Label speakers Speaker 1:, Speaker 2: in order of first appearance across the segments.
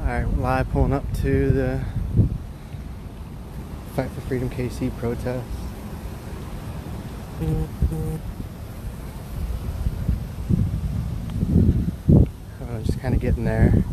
Speaker 1: Alright, live pulling up to the Fight for Freedom KC protest. Just kind of getting there.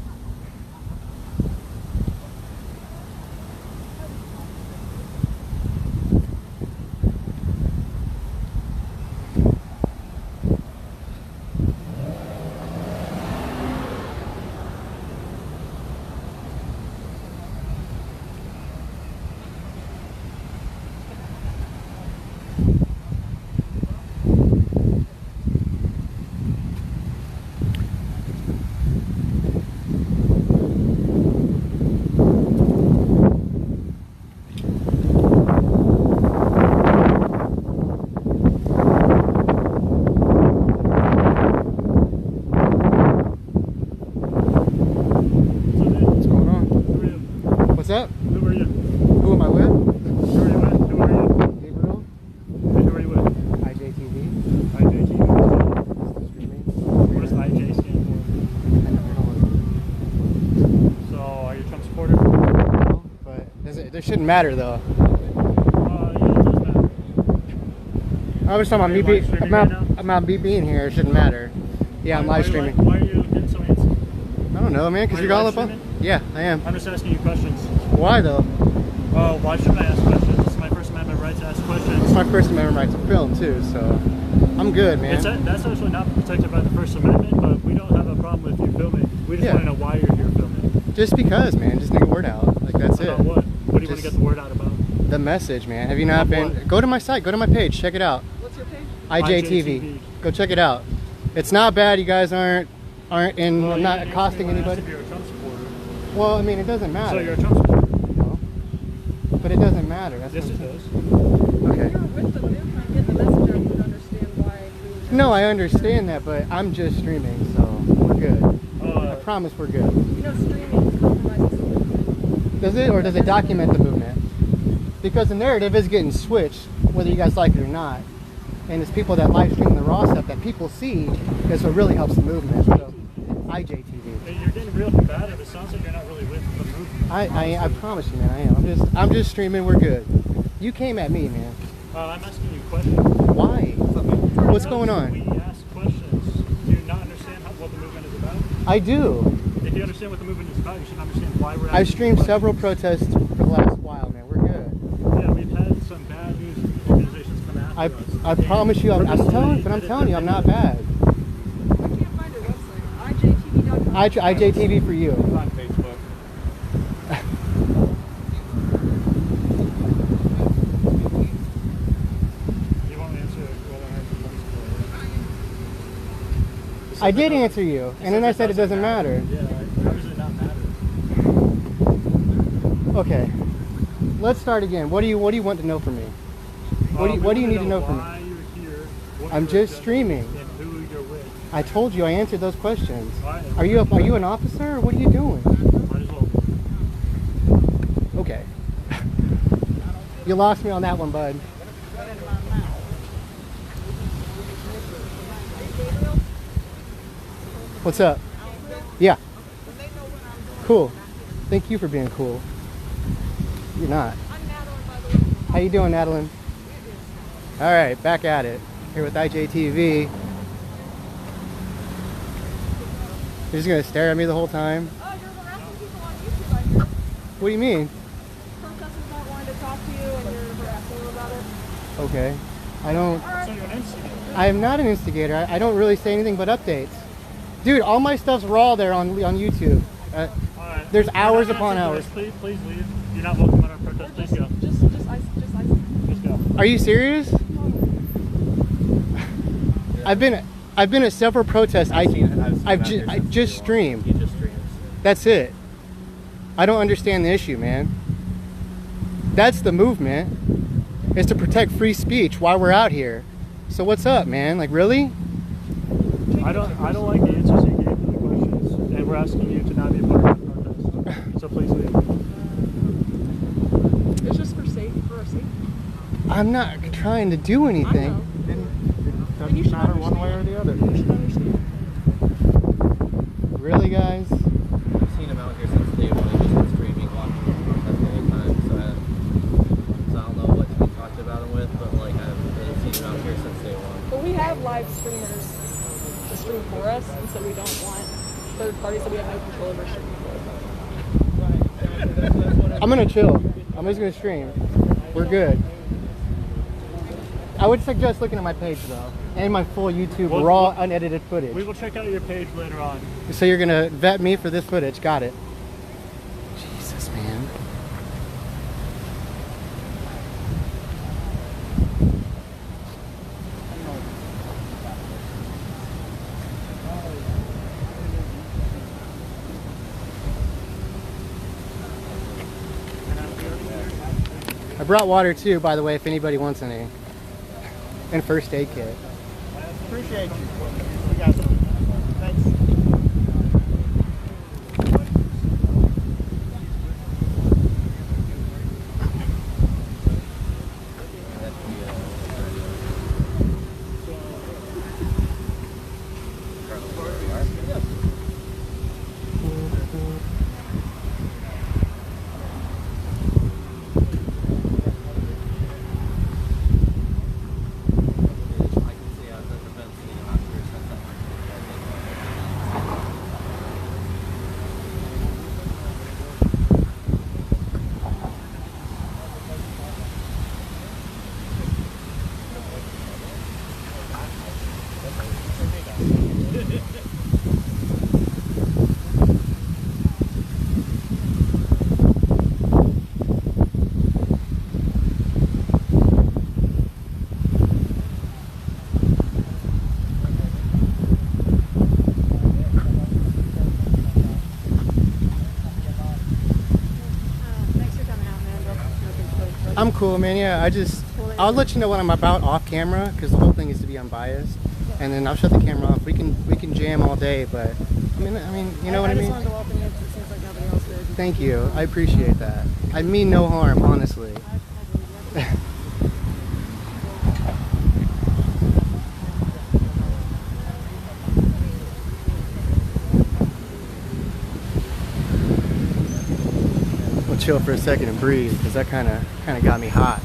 Speaker 1: What's up?
Speaker 2: Who are you?
Speaker 1: Who am I with?
Speaker 2: Who are you with? Who are you?
Speaker 1: Gabriel.
Speaker 2: And who are you with?
Speaker 1: IJTV.
Speaker 2: IJTV.
Speaker 1: Streaming.
Speaker 2: What does IJ stand for? So, are you a Trump supporter?
Speaker 1: No, but it shouldn't matter though.
Speaker 2: Yeah, it does matter.
Speaker 1: I was talking about me being about me being here. It shouldn't matter. Yeah, I'm live streaming.
Speaker 2: Why are you getting so antsy?
Speaker 1: I don't know, man. Because you're all up on. Yeah, I am.
Speaker 2: I'm just asking you questions.
Speaker 1: Why though?
Speaker 2: Oh, why shouldn't I ask questions? It's my First Amendment right to ask questions.
Speaker 1: It's my First Amendment right to film too, so I'm good, man.
Speaker 2: That's actually not protected by the First Amendment, but we don't have a problem with you filming. We just want to know why you're here filming.
Speaker 1: Just because, man. Just get the word out. Like that's
Speaker 2: about
Speaker 1: it.
Speaker 2: What? What do you want to get the word out about?
Speaker 1: The message, man. Have you not been? What? Go to my site. Go to my page. Check it out.
Speaker 2: What's your page?
Speaker 1: IJTV. Go check it out. It's not bad. You guys aren't in.
Speaker 2: Well,
Speaker 1: I'm not accosting anybody.
Speaker 2: If you're a Trump supporter.
Speaker 1: Well, I mean, it doesn't matter.
Speaker 2: So you're a Trump supporter?
Speaker 1: No. But it doesn't matter. That's
Speaker 2: yes, it does.
Speaker 1: Okay.
Speaker 3: If you're with them, they're trying to get the message out. You would understand why.
Speaker 1: No, I understand that, but I'm just streaming, so we're good. I promise we're good.
Speaker 3: You know, streaming compromises the movement.
Speaker 1: Does it, or does it document the movement? Because the narrative is getting switched, whether you guys like it or not. And it's people that live stream the raw stuff that people see is what really helps the movement. So, IJTV.
Speaker 2: You're getting real combative. It sounds like you're not really with the movement.
Speaker 1: I promise you, man, I am. I'm just streaming. We're good. You came at me, man.
Speaker 2: I'm asking you questions.
Speaker 1: Why? What's going on?
Speaker 2: We ask questions. Do you not understand what the movement is about?
Speaker 1: I do.
Speaker 2: If you understand what the movement is about, you should understand why we're asking.
Speaker 1: I've streamed several protests for the last while, man. We're good.
Speaker 2: Yeah, we've had some bad news organizations come after us.
Speaker 1: I promise you, I'm telling you, I'm not bad.
Speaker 3: I can't find your website. IJTV.com.
Speaker 1: IJTV for you.
Speaker 2: It's on Facebook. You won't answer whether I have the phone.
Speaker 1: I did answer you, and then I said it doesn't matter.
Speaker 2: Yeah, how does it not matter?
Speaker 1: Okay, let's start again. What do you want to know from me? What do you need to know from me?
Speaker 2: Why you're here,
Speaker 1: I'm just streaming.
Speaker 2: And who you're with.
Speaker 1: I told you I answered those questions.
Speaker 2: Why?
Speaker 1: Are you an officer, or what are you doing?
Speaker 2: Might as well.
Speaker 1: Okay. You lost me on that one, bud. What's up? Yeah. Cool. Thank you for being cool. You're not. How you doing, Madeline? All right, back at it. Here with IJTV. You're just gonna stare at me the whole time?
Speaker 3: Oh, you're harassing people on YouTube, I hear.
Speaker 1: What do you mean?
Speaker 3: Protesters not wanting to talk to you and you're harassing them about it.
Speaker 1: Okay. I don't...
Speaker 2: So you're an instigator.
Speaker 1: I am not an instigator. I don't really say anything but updates. Dude, all my stuff's raw there on YouTube.
Speaker 2: Alright.
Speaker 1: There's hours upon hours.
Speaker 2: Please leave. You're not welcome at our protest. Please go.
Speaker 3: Just ice.
Speaker 2: Just go.
Speaker 1: Are you serious? I've been at several protests. I just streamed.
Speaker 2: He just streams.
Speaker 1: That's it. I don't understand the issue, man. That's the movement. Is to protect free speech while we're out here. So what's up, man? Like, really?
Speaker 2: I don't like the answers you gave to the questions, and we're asking you to not be a part of the protest. So please leave.
Speaker 3: It's just for our safety.
Speaker 1: I'm not trying to do anything.
Speaker 3: I know.
Speaker 2: Then you should matter one way or the other.
Speaker 3: You should understand.
Speaker 1: Really, guys?
Speaker 4: I've seen him out here since the
Speaker 3: for us, and so we don't want third parties that we have no control over shipping for.
Speaker 1: I'm gonna chill. I'm just gonna stream. We're good. I would suggest looking at my page though, and my full YouTube raw, unedited footage.
Speaker 2: We will check out your page later on.
Speaker 1: So you're gonna vet me for this footage? Got it. Jesus, man. I brought water too, by the way, if anybody wants any. And first aid kit.
Speaker 4: Appreciate you. We got some. Thanks.
Speaker 1: I'm cool, man. Yeah, I'll let you know what I'm about off camera, because the whole thing is to be unbiased, and then I'll shut the camera off. We can jam all day, but I mean, you know what I mean.
Speaker 3: I just wanted to welcome you. 'Cause it seems like nobody else did.
Speaker 1: Thank you. I appreciate that. I mean no harm, honestly. We'll chill for a second and breathe, because that kind of got me hot.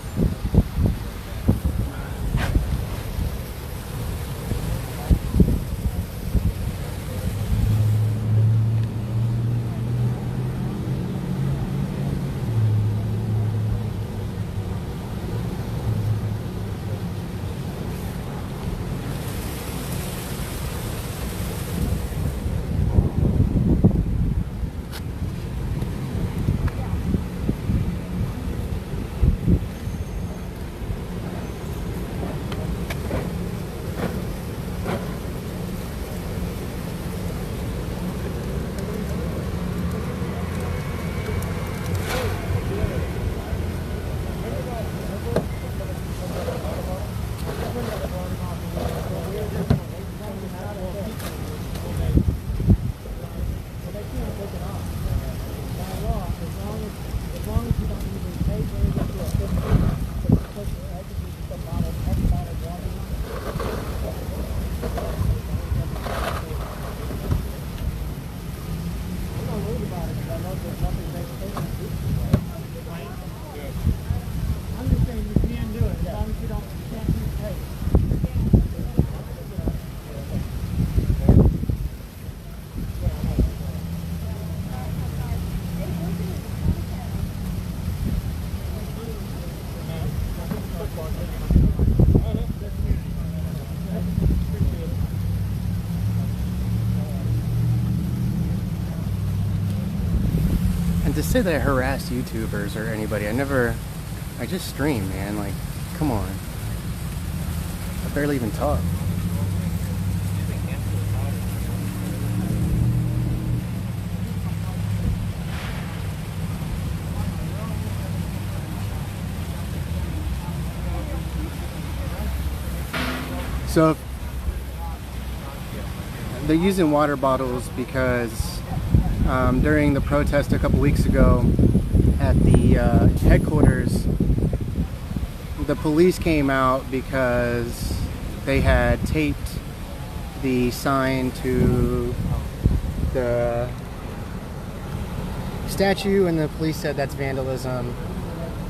Speaker 1: To say that I harass YouTubers or anybody, I just stream, man. Like, come on. I barely even talk. So they're using water bottles because during the protest a couple weeks ago at the headquarters, the police came out because they had taped the sign to the statue, and the police said that's vandalism,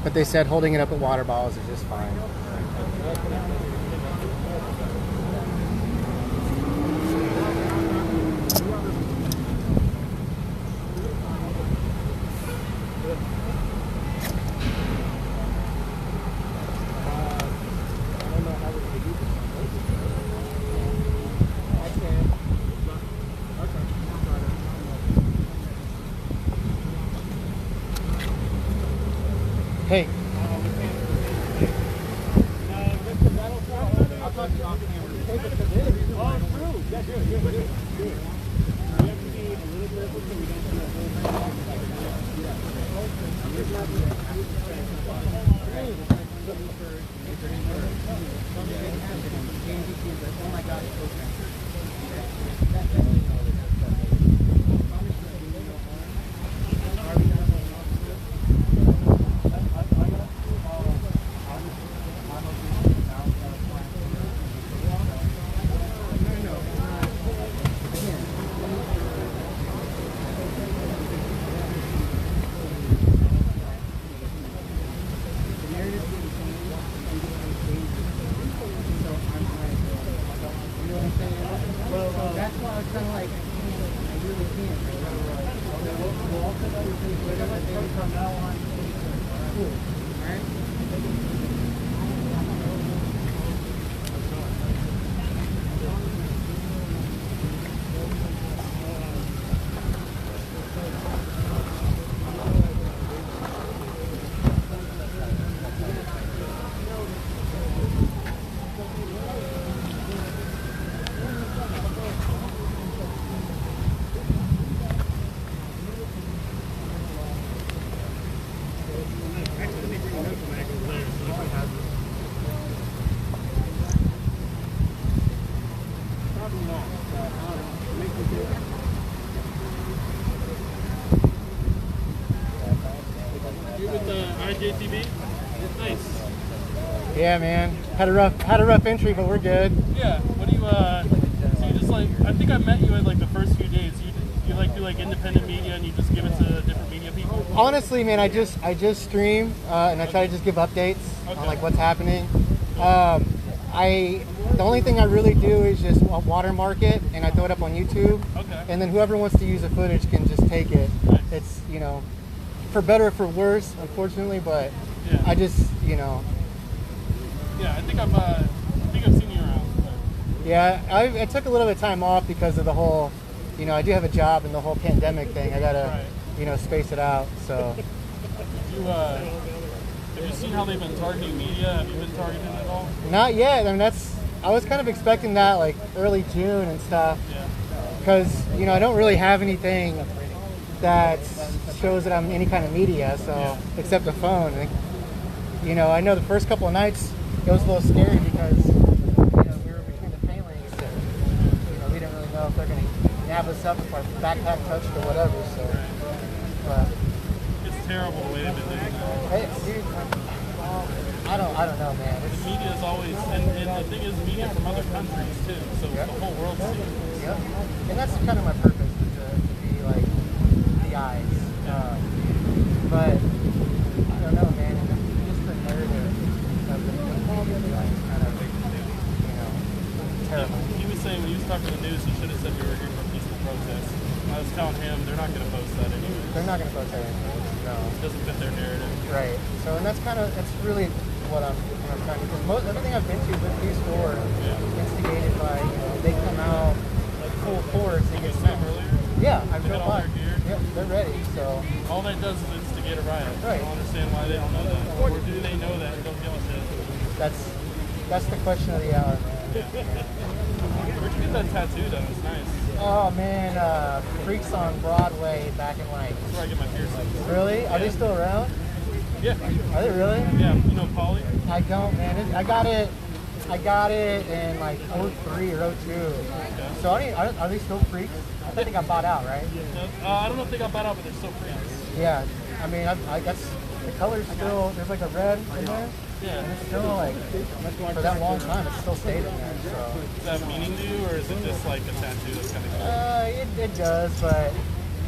Speaker 1: but they said holding it up at water bottles is just fine. Hey.
Speaker 5: JTB? Nice.
Speaker 1: Yeah, man. Had a rough entry, but we're good.
Speaker 5: Yeah. What do you so you just like, I think I met you at like the first few days. You like do like independent media and you just give it to different media people?
Speaker 1: Honestly, man, I just stream and I try to just give updates on like what's happening. The only thing I really do is just watermark it and I throw it up on YouTube.
Speaker 5: Okay.
Speaker 1: And then whoever wants to use the footage can just take it.
Speaker 5: Nice.
Speaker 1: It's, you know, for better or for worse, unfortunately, but
Speaker 5: yeah.
Speaker 1: I just, you know.
Speaker 5: Yeah, I think I've seen you around. But.
Speaker 1: Yeah, I took a little bit of time off because of the whole, you know, I do have a job and the whole pandemic thing. I gotta, you know, space it out. So.
Speaker 5: Have you seen how they've been targeting media? Have you been targeted at all?
Speaker 1: Not yet. I mean, I was kind of expecting that like early June and stuff.
Speaker 5: Yeah.
Speaker 1: Because, you know, I don't really have anything that shows that I'm any kind of media, so except a phone. And, you know, I know the first couple of nights it was a little scary because, you know, we were between the palings and, you know, we didn't really know if they're going to nab us up if our backpack touched or whatever. So, but
Speaker 5: it's terrible the way they've been doing that.
Speaker 1: Hey, dude, I don't know, man.
Speaker 5: The media is always, and the thing is, media from other countries too, so the whole world sees.
Speaker 1: Yep. And that's kind of my purpose, to be like the eyes. But I don't know, man. Just the narrative of the media is kind of, you know, terrible.
Speaker 5: Yeah, he was saying when he was talking to the news, he should have said we were here for peaceful protests. I was telling him they're not going to post that anyway.
Speaker 1: They're not going to post that anyway. No.
Speaker 5: It doesn't fit their narrative.
Speaker 1: Right. So, and that's really what I'm trying to do. Everything I've been to with these stores, instigated by, you know, they come out like full force. They get sent
Speaker 5: earlier.
Speaker 1: Yeah, I
Speaker 5: drove
Speaker 1: by.
Speaker 5: Their gear.
Speaker 1: Yep, they're ready. So
Speaker 5: all that does is instigate a riot.
Speaker 1: Right.
Speaker 5: I don't understand why they don't know that. Or do they know that and don't give a shit?
Speaker 1: That's the question of the hour, man.
Speaker 5: Where'd you get that tattoo done? It's nice.
Speaker 1: Oh man, Freaks on Broadway back in like.
Speaker 5: That's where I get my piercings.
Speaker 1: Really? Are they still around?
Speaker 5: Yeah.
Speaker 1: Are they really?
Speaker 5: Yeah. You know Polly?
Speaker 1: I don't, man. I got it in like 03 or 02. Okay. So are they still Freaks? I think they got bought out, right?
Speaker 5: I don't know if they got bought out, but they're still Freaks.
Speaker 1: Yeah. I mean, I guess the color's still, there's like a red in there.
Speaker 5: Yeah.
Speaker 1: And it's still like, for that long time, it's still stayed in there. So.
Speaker 5: Does that have meaning to you, or is it just like a tattoo that's kind of cool?
Speaker 1: It does, but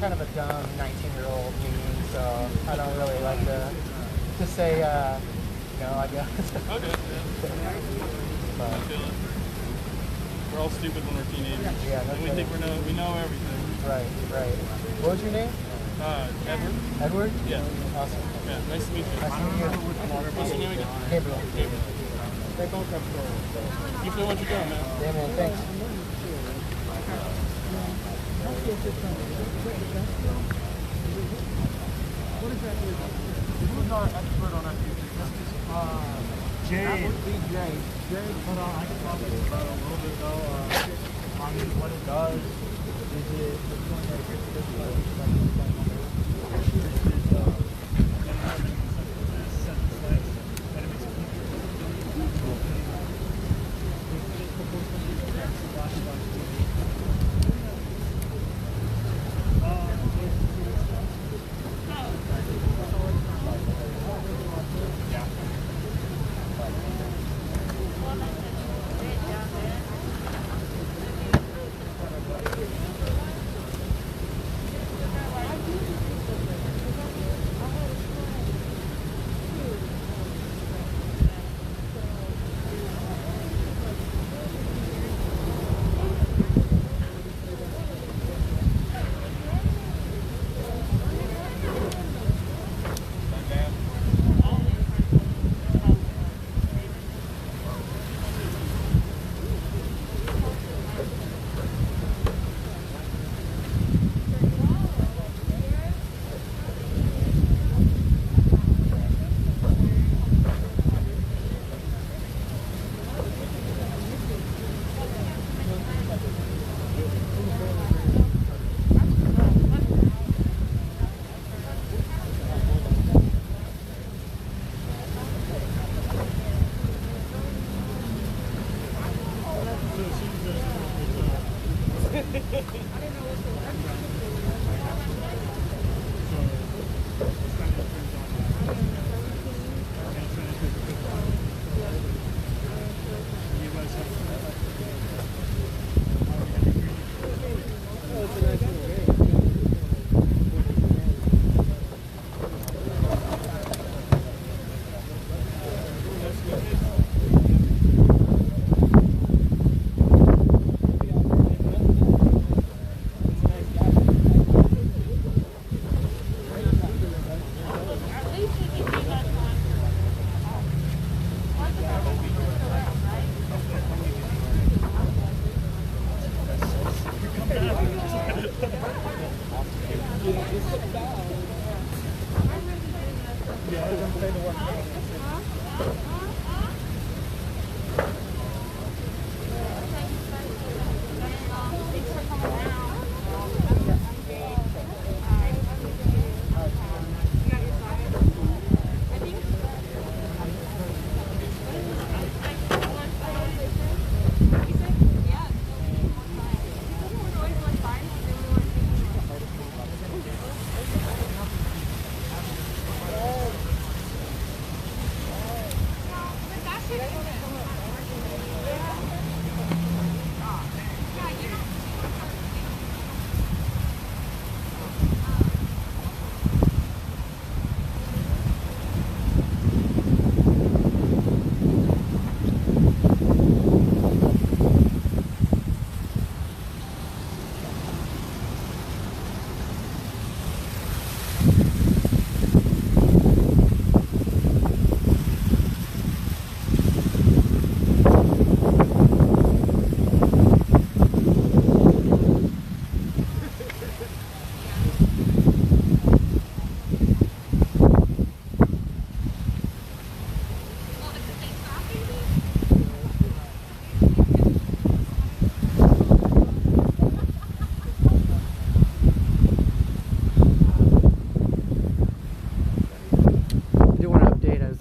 Speaker 1: kind of a dumb 19-year-old meaning, so I don't really like to say, no, I guess.
Speaker 5: Okay, yeah.
Speaker 1: But,
Speaker 5: I feel it. We're all stupid when we're teenagers.
Speaker 1: Yeah,
Speaker 5: and we think we know everything.
Speaker 1: Right. What was your name?
Speaker 5: Edward.
Speaker 1: Edward?
Speaker 5: Yeah.
Speaker 1: Awesome.
Speaker 5: Yeah, nice to meet you.
Speaker 1: Nice to meet you.
Speaker 5: What's your name again?
Speaker 1: Gabriel.
Speaker 4: They both have stories.
Speaker 5: Keep doing what you're doing, man.
Speaker 1: Yeah, man, thanks.
Speaker 4: Who's our expert on that?
Speaker 2: Jade.
Speaker 4: That would be Jade.
Speaker 2: But I can talk about it a little bit though. I mean, what it does is it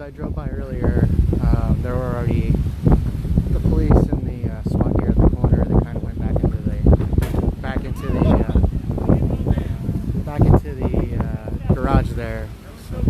Speaker 1: I drove by earlier, there were already the police and the SWAT gear at the corner. They kind of went back into the garage there. So.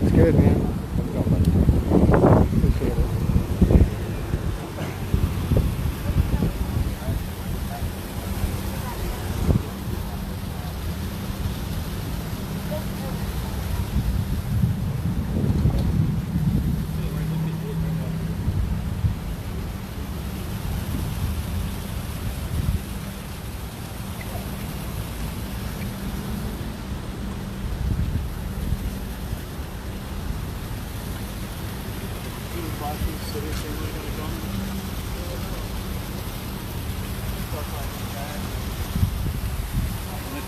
Speaker 1: It's good, man. Appreciate it.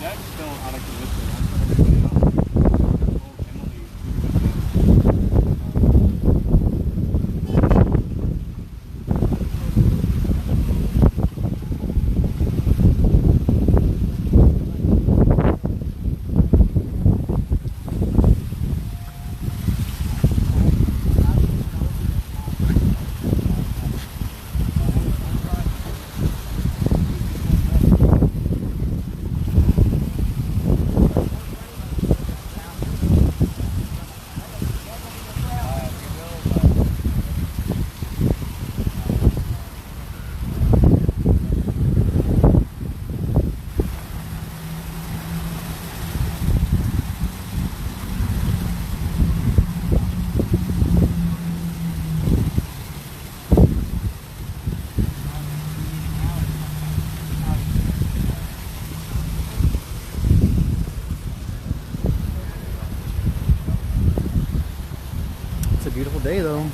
Speaker 6: That's still out of commission. That's what everybody else.
Speaker 1: It's a beautiful day, though.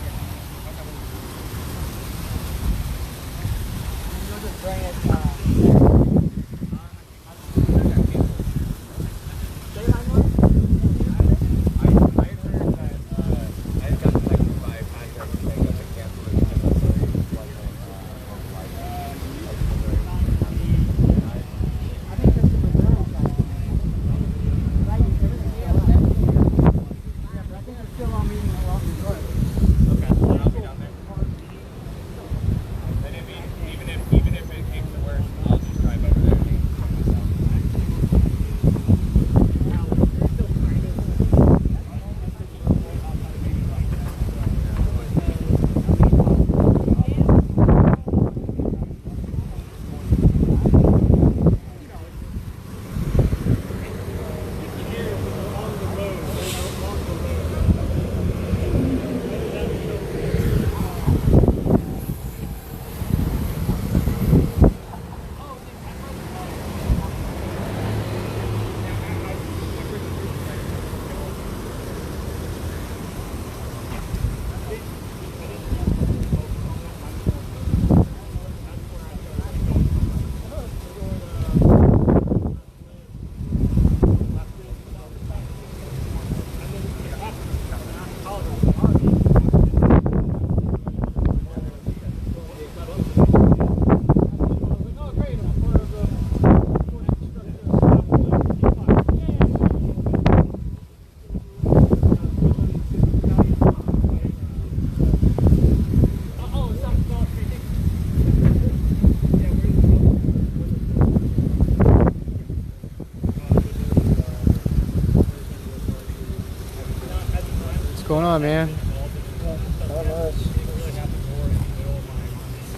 Speaker 1: What's going on, man?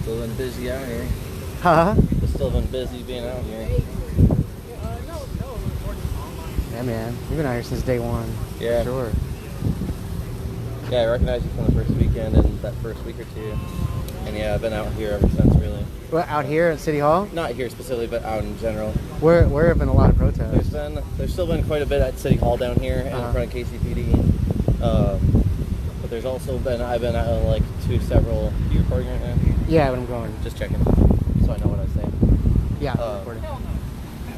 Speaker 7: Still been busy out here.
Speaker 1: Huh?
Speaker 7: Still been busy being out here.
Speaker 1: Yeah, man. You've been out here since day one.
Speaker 7: Yeah.
Speaker 1: Sure.
Speaker 7: Yeah, I recognize you from the first weekend and that first week or two. And yeah, I've been out here ever since, really.
Speaker 1: Well, out here at City Hall?
Speaker 7: Not here specifically, but out in general.
Speaker 1: Where have been a lot of protests?
Speaker 7: There's still been quite a bit at City Hall down here and in front of KCPD. But there's also been, I've been at like several. You recording right now?
Speaker 1: Yeah, but I'm going.
Speaker 7: Just checking, so I know what I was saying.
Speaker 1: Yeah, I'm recording.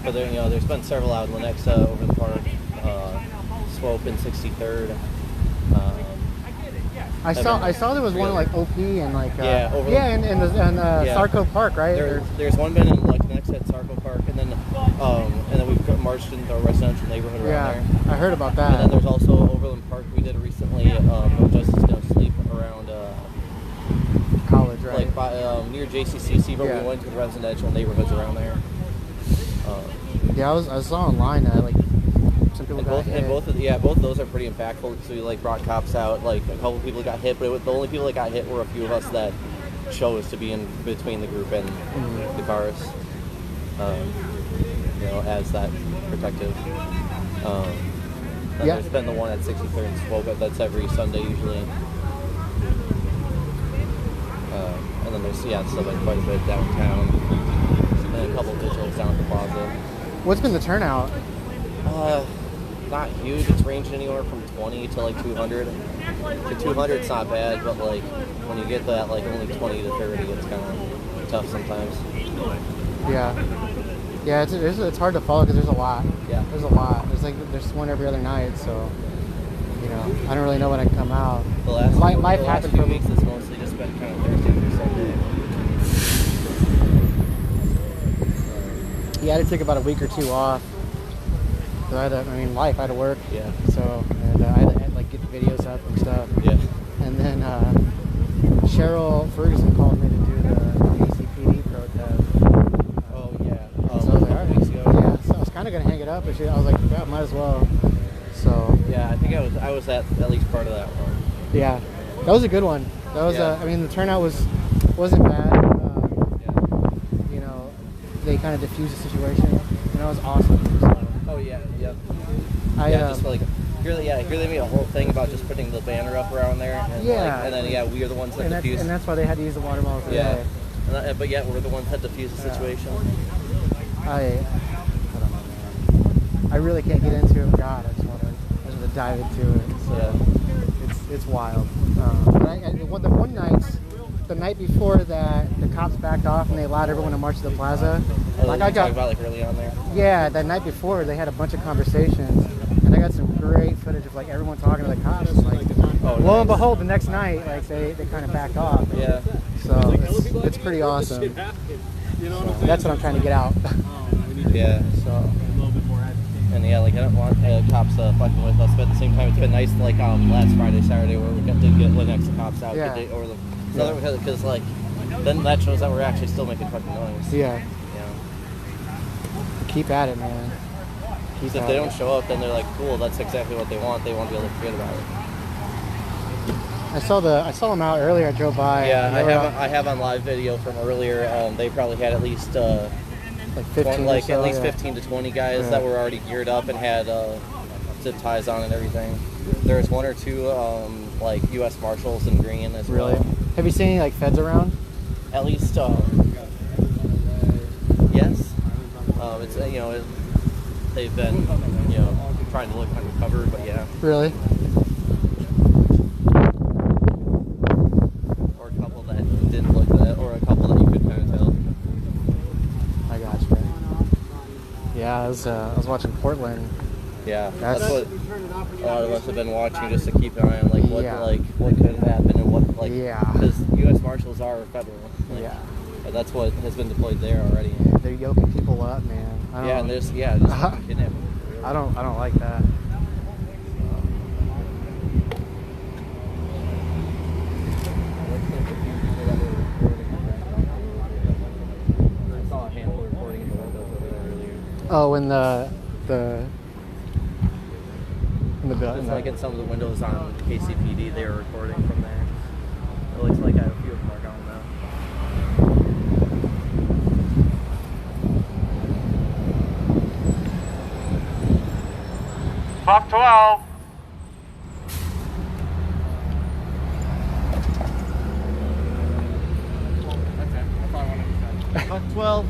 Speaker 7: But there, there's been several out in Lenexa, over the park, Swope and 63rd.
Speaker 1: I saw there was one like OP and like in
Speaker 7: Yeah.
Speaker 1: Sarco Park, right?
Speaker 7: There's one been in like Lenexa at Sarco Park, and then we marched in the residential neighborhood around
Speaker 1: Yeah,
Speaker 7: there.
Speaker 1: I heard about
Speaker 7: And then
Speaker 1: that.
Speaker 7: there's also Overland Park. We did recently. No Justice No Sleep around
Speaker 1: College, right?
Speaker 7: like by, near JCCC, but
Speaker 1: Yeah.
Speaker 7: we went to the residential neighborhoods around there.
Speaker 1: Yeah, I saw online that like some people
Speaker 7: And
Speaker 1: got
Speaker 7: both,
Speaker 1: hit.
Speaker 7: and both of those are pretty impactful. So we like brought cops out. Like a couple people got hit, but the only people that got hit were a few of us that chose to be in between the group and the cars. You know, as that protective. And
Speaker 1: Yeah.
Speaker 7: there's been the one at 63rd and Swope, but that's every Sunday usually. And then there's still been quite a bit downtown, and a couple of vigils down at the plaza.
Speaker 1: What's been the turnout?
Speaker 7: Not huge. It's ranged anywhere from 20 to like 200. To 200, it's not bad, but like when you get that like only 20 to 30, it's kind of tough sometimes.
Speaker 1: Yeah, it's hard to follow because there's a lot.
Speaker 7: Yeah.
Speaker 1: There's a lot. There's one every other night, so you know I don't really know when I can come out.
Speaker 7: The last,
Speaker 1: Life
Speaker 7: the last
Speaker 1: happened
Speaker 7: few
Speaker 1: for me.
Speaker 7: weeks, it's mostly just been kind of Thursday through Sunday.
Speaker 1: Yeah, I had to take about a week or two off. So I had to work.
Speaker 7: Yeah.
Speaker 1: So and I had to like get the videos up and stuff.
Speaker 7: Yeah.
Speaker 1: And then Cheryl Ferguson called me to do the KCPD protest.
Speaker 7: Oh yeah.
Speaker 1: So I was like, all right.
Speaker 7: Weeks ago.
Speaker 1: Yeah. So I was kind of gonna hang it up, but I was like, yeah, might as well. So
Speaker 7: Yeah, I think I was at least part of that one.
Speaker 1: yeah, that was a good one. That was
Speaker 7: Yeah.
Speaker 1: the turnout wasn't bad.
Speaker 7: Yeah.
Speaker 1: You know, they kind of diffused the situation, and it was awesome. So,
Speaker 7: Oh yeah. Yep.
Speaker 1: I
Speaker 7: Just like here they made a whole thing about just putting the banner up around there, and
Speaker 1: Yeah.
Speaker 7: and then we are the ones that diffused.
Speaker 1: and that's why they had to use the water bottles today.
Speaker 7: Yeah. But yet we're the ones that diffused the situation.
Speaker 1: I don't know, man. I really can't get into it. God, I just want to dive into it. So
Speaker 7: Yeah.
Speaker 1: it's wild. But the night before that, the cops backed off and they allowed everyone to march to the plaza.
Speaker 7: Oh, like I talked about like early on there.
Speaker 1: Yeah, that night before they had a bunch of conversations, and I got some great footage of like everyone talking to the cops. And, like, lo and behold, the next night, like they kind of backed off.
Speaker 7: Yeah.
Speaker 1: So it's pretty awesome. So that's what I'm trying to get out.
Speaker 7: Yeah.
Speaker 1: So.
Speaker 7: And yeah, like I don't want cops fucking with us, but at the same time, it's been nice. Like last Friday, Saturday, where we got to get the next cops out.
Speaker 1: Yeah.
Speaker 7: Because like then that shows that we're actually still making fucking noise.
Speaker 1: Yeah.
Speaker 7: Yeah.
Speaker 1: Keep at it, man.
Speaker 7: Because if they don't show up, then they're like, cool, that's exactly what they want. They won't be able to forget about it.
Speaker 1: I saw them out earlier. I drove by.
Speaker 7: Yeah, I have on live video from earlier. They probably had at least
Speaker 1: like 15 or so,
Speaker 7: at least 15 to 20 guys that were already geared up and had zip ties on and everything. There was one or two like U.S. Marshals in green as well.
Speaker 1: Really? Have you seen any like feds around?
Speaker 7: At least, yes. It's they've been trying to look undercover, but yeah.
Speaker 1: Really?
Speaker 7: Or a couple that didn't look that, or a couple that you could kind of tell.
Speaker 1: I got you. Yeah, I was watching Portland.
Speaker 7: Yeah,
Speaker 1: That's
Speaker 7: what a lot of us have been watching, just to keep an eye on what could happen and what because U.S. Marshals are federal. But that's what has been deployed there already.
Speaker 1: They're yoking people up, man.
Speaker 7: Kidnapping.
Speaker 1: I don't like that.
Speaker 7: I saw a handful recording in the windows over there earlier.
Speaker 1: Oh, in the
Speaker 7: Just like in some of the windows on KCPD, they were recording from there. It looks like I have a few of them are gone now.
Speaker 6: Buck 12. Okay, that's all I wanted to say.
Speaker 7: Buck 12.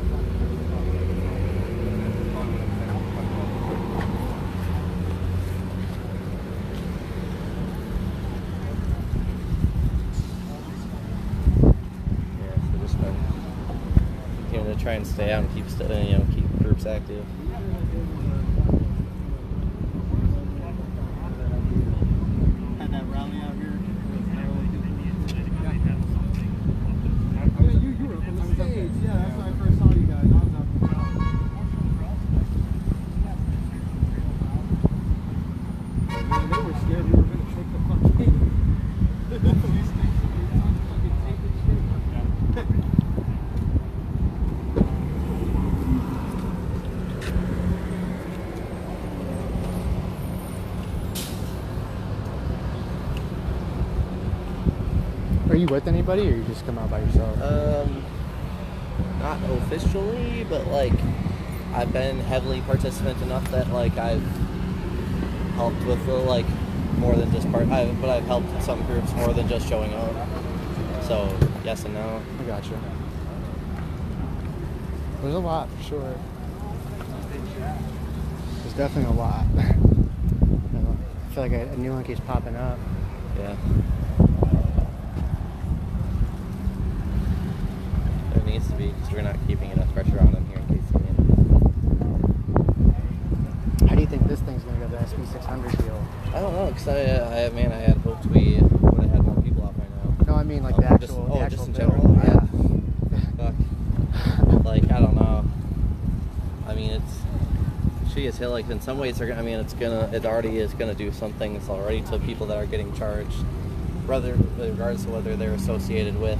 Speaker 7: To try and stay out and keep groups active.
Speaker 4: Had that rally out here. You were up on the stage. Yeah, that's when I first saw you guys. I was up.
Speaker 6: Man, they were scared we were going to take the fucking the police station. They were fucking taking shit.
Speaker 1: Are you with anybody, or you just come out by yourself?
Speaker 7: Not officially, but like I've been heavily participant enough that like I've helped with the, like more than just but I've helped some groups more than just showing up. So yes and no.
Speaker 1: I gotcha. There's a lot for sure. There's definitely a lot. I feel like a new one keeps popping up.
Speaker 7: Yeah. There needs to be, because we're not keeping enough pressure on them here in KCPD.
Speaker 1: How do you think this thing's gonna go, the SB600 deal?
Speaker 7: I don't know, because I had hoped we would have had more people out by now.
Speaker 1: No, I mean like the actual,
Speaker 7: just in
Speaker 1: bill.
Speaker 7: general?
Speaker 1: Yeah.
Speaker 7: Fuck. Like, I don't know. I mean, it's shitty as hell. Like, in some ways, it already is gonna do some things already to people that are getting charged, regardless of whether they're associated with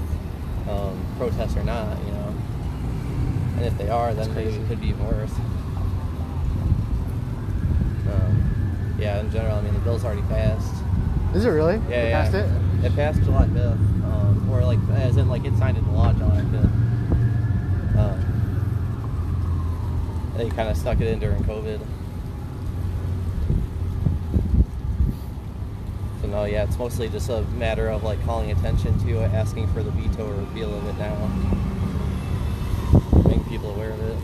Speaker 7: protests or not, you know. And if they are, then maybe it could be worse. Yeah, in general, I mean, the bill's already passed.
Speaker 1: Is it really?
Speaker 7: Yeah,
Speaker 1: They passed it?
Speaker 7: It passed July 5th, or like, as in, like, it signed into law July 5th. They kind of stuck it in during COVID. So no, yeah, it's mostly just a matter of like calling attention to it, asking for the veto or repeal of it now, making people aware of it.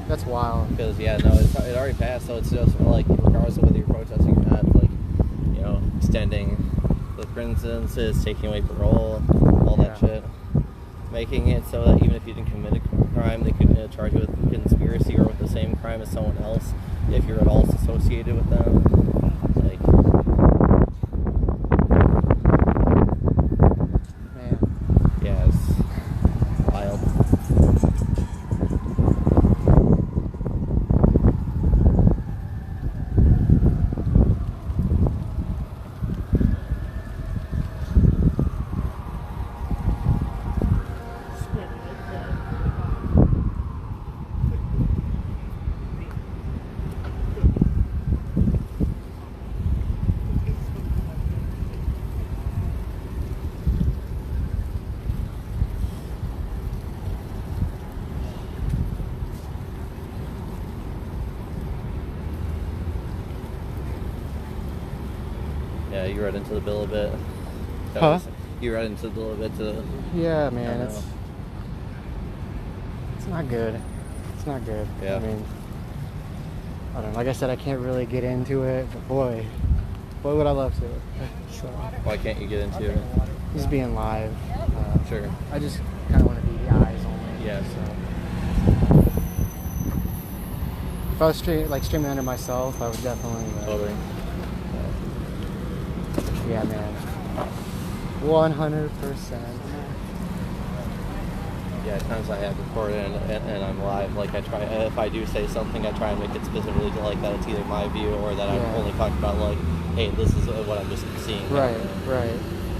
Speaker 1: That's wild.
Speaker 7: Because yeah, no, it already passed, so it's just like regardless of whether you're protesting or not, like, you know, extending the sentences, taking away parole, all that shit, making it so that even if you didn't commit a crime, they could charge you with conspiracy or with the same crime as someone else if you're at all associated with them. Like,
Speaker 1: Man.
Speaker 7: yeah, it's wild. Yeah, you read into the bill a bit.
Speaker 1: Huh?
Speaker 7: You read into the bill a bit to...
Speaker 1: Yeah, man, it's not good. It's not good.
Speaker 7: Yeah.
Speaker 1: I mean, I don't know. Like I said, I can't really get into it, but boy would I love to. So,
Speaker 7: Why can't you get into it?
Speaker 1: just being live.
Speaker 7: Sure.
Speaker 1: I just kind of want to be the eyes only.
Speaker 7: Yeah.
Speaker 1: So, if I was streaming under myself, I would definitely.
Speaker 7: Totally.
Speaker 1: Yeah, man. 100%.
Speaker 7: Yeah, at times I have recorded and I'm live. Like I try, if I do say something, I try and make it specifically to like that it's either my view or that I'm only talking about like, hey, this is what I'm just seeing.
Speaker 1: Right, right.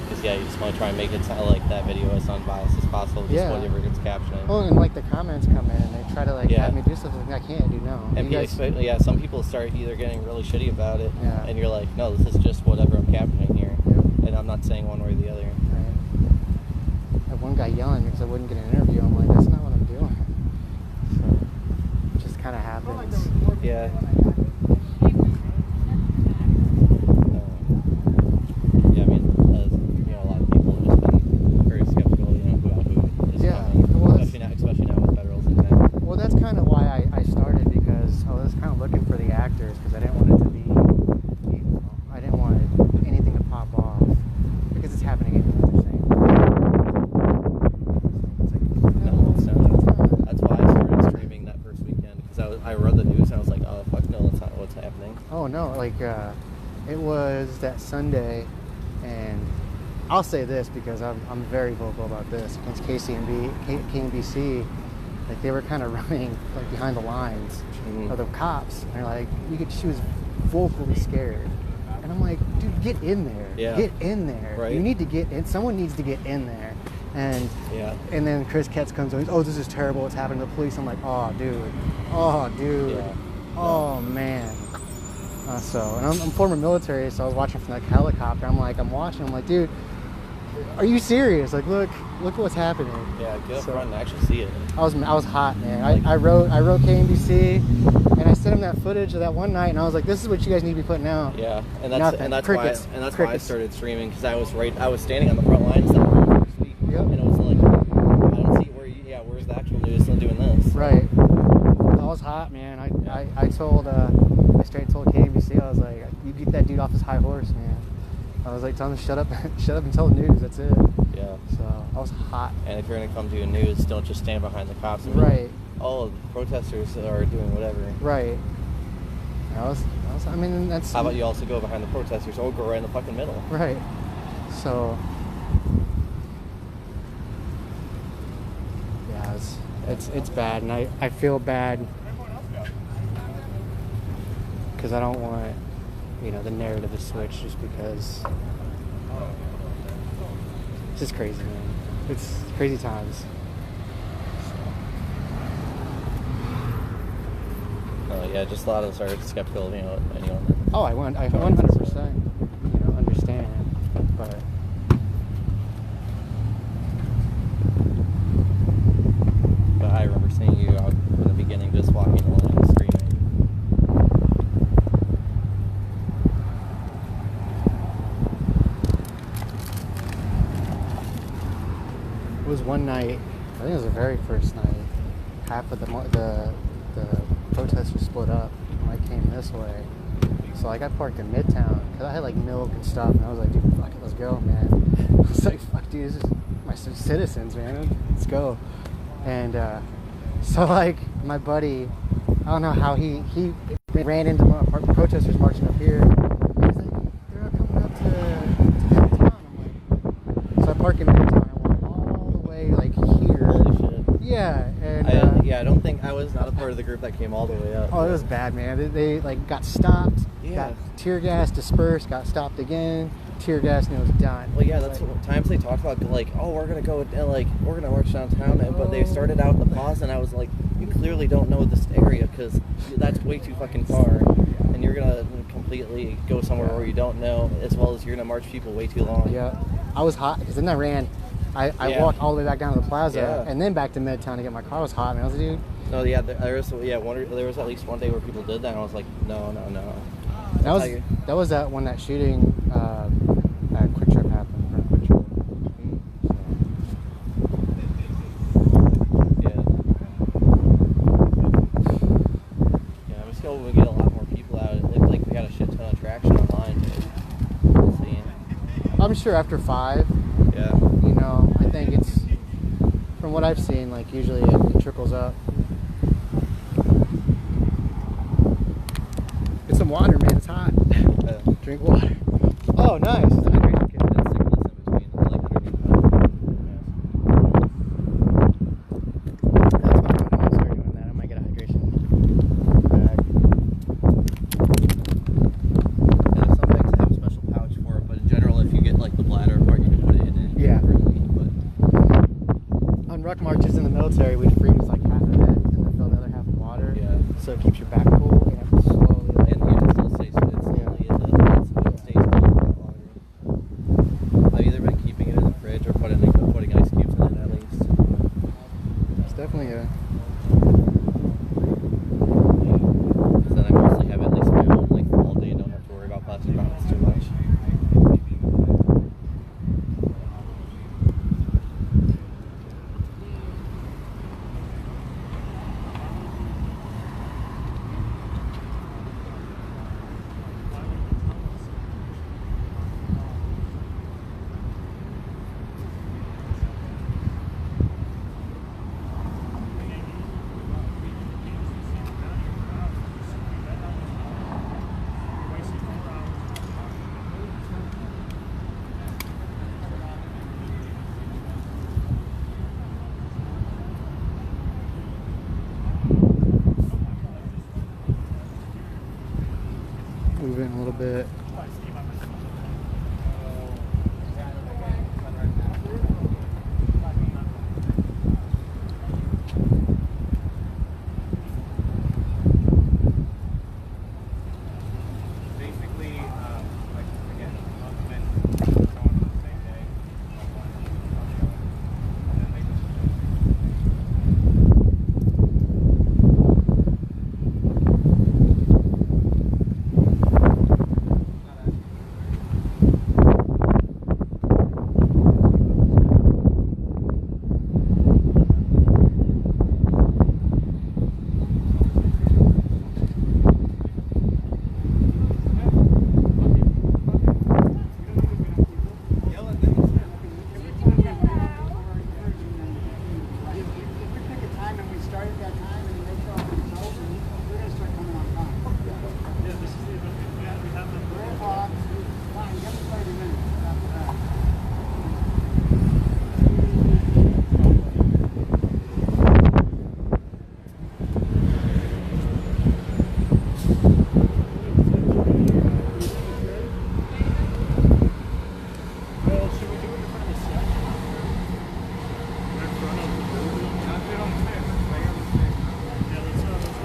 Speaker 7: Because yeah, you just want to try and make it sound like that video as unbiased as possible, just whatever it's captioning.
Speaker 1: Well, and like the comments come in and they try to like have me do something I can't do now.
Speaker 7: And some people start either getting really shitty about it,
Speaker 1: Yeah.
Speaker 7: and you're like, no, this is just whatever I'm captioning here, and I'm not saying one way or the other.
Speaker 1: Right. I had one guy yelling because I wouldn't get an interview. I'm like, that's not what I'm doing. So it just kind of happens.
Speaker 7: Yeah. Yeah, I mean, you know, a lot of people have just been very skeptical, you know, about who is coming,
Speaker 1: well,
Speaker 7: especially now with federals in town.
Speaker 1: Well, that's kind of why I started, because I was kind of looking for the actors, because I didn't want it to be, you know, I didn't want anything to pop off, because it's happening anyway.
Speaker 7: That's why I started streaming that first weekend, because I read the news and I was like, oh fuck no, that's not what's happening.
Speaker 1: Oh no, like it was that Sunday, and I'll say this because I'm very vocal about this against KCBC. Like they were kind of running like behind the lines of the cops. And they're like, she was vocally scared. And I'm like, dude, get in there.
Speaker 7: Yeah.
Speaker 1: Get in there.
Speaker 7: Right.
Speaker 1: You need to get in. Someone needs to get in there. And and then Chris Ketz comes on. Oh, this is terrible. What's happening to the police? I'm like, oh, dude. Oh, dude.
Speaker 7: Yeah.
Speaker 1: Oh, man. And I'm former military, so I was watching from like helicopter. I'm watching. I'm like, dude, are you serious? Like, look what's happening.
Speaker 7: Yeah, get up front and actually see it.
Speaker 1: I was hot, man. I wrote KMBC, and I sent him that footage of that one night, and I was like, this is what you guys need to be putting out.
Speaker 7: Yeah, and that's
Speaker 1: Crickets.
Speaker 7: why I started streaming, because I was standing on the front lines that first week, and it was like, I don't see where's the actual news still doing this?
Speaker 1: Right. I was hot, man. I straight told KMBC, I was like, you get that dude off his high horse, man. I was like, tell him to shut up and tell the news. That's it.
Speaker 7: Yeah.
Speaker 1: So I was hot.
Speaker 7: And if you're gonna come do news, don't just stand behind the cops. And
Speaker 1: Right.
Speaker 7: Like, oh, the protesters are doing whatever.
Speaker 1: Right. I mean, that's.
Speaker 7: How about you also go behind the protesters, or go right in the fucking middle?
Speaker 1: Right. So. Yeah, it's bad, and I feel bad because I don't want, the narrative to switch just because it's just crazy, man. It's crazy times.
Speaker 7: Yeah, just a lot of us are skeptical of anyone.
Speaker 1: Oh, I 100% understand, but
Speaker 7: I remember seeing you out in the beginning, just walking along and screaming.
Speaker 1: it was one night. I think it was the very first night. Half of the protesters split up. I came this way, so I got parked in Midtown because I had like milk and stuff, and I was like, dude, fuck it, let's go, man. I was like, fuck, dude, this is my citizens, man. Let's go. And so like my buddy, I don't know how he ran into one of the protesters marching up here. He's like, they're not coming up to Midtown. I'm like, so I park in Midtown. I walk all the way like here.
Speaker 7: Holy shit.
Speaker 1: Yeah, and
Speaker 7: I don't think I was not a part of the group that came all the way up.
Speaker 1: oh, it was bad, man. They like got stopped,
Speaker 7: Yeah.
Speaker 1: got tear gas, dispersed, got stopped again, tear gas, and it was done.
Speaker 7: Well, yeah, that's what times they talked about, like, oh, we're gonna go and like we're gonna march downtown, but they started out in the plaza, and I was like, you clearly don't know this area because that's way too fucking far, and you're gonna completely go somewhere where you don't know, as well as you're gonna march people way too long.
Speaker 1: Yeah, I was hot because then I ran. I walked all the way back down to the plaza and then back to Midtown to get my car. I was hot, man. I was like, dude.
Speaker 7: No, yeah, there was at least one day where people did that, and I was like, no.
Speaker 1: That was that when that shooting at Quick Trip happened. Or Quick Trip.
Speaker 7: Yeah, I'm just hoping we get a lot more people out. It looked like we got a shit ton of traction online. We'll see.
Speaker 1: I'm sure after 5.
Speaker 7: Yeah.
Speaker 1: I think it's, from what I've seen, like usually it trickles up. Get some water, man. It's hot. Drink water. Oh, nice. It's a hydration kit.
Speaker 7: That's sickness in between, like underneath
Speaker 1: That's what I'm gonna start doing. That I might get a hydration bag.
Speaker 7: And some bags have a special pouch for it, but in general, if you get like the bladder part, you can put it in it.
Speaker 1: Yeah.
Speaker 7: But
Speaker 1: On ruck marches in the military, we'd freeze like half of it and then fill the other half with water.
Speaker 7: yeah.
Speaker 1: So it keeps your back cool and you have to slowly. Like,
Speaker 7: And yeah, it still stays. It stays cold for a lot longer. I've either been keeping it in the fridge or putting ice cubes in it at least.
Speaker 1: it's definitely a.
Speaker 7: Because then I mostly have at least my own like for all day. Don't have to worry about plastic bottles too much.
Speaker 1: Move in a little bit.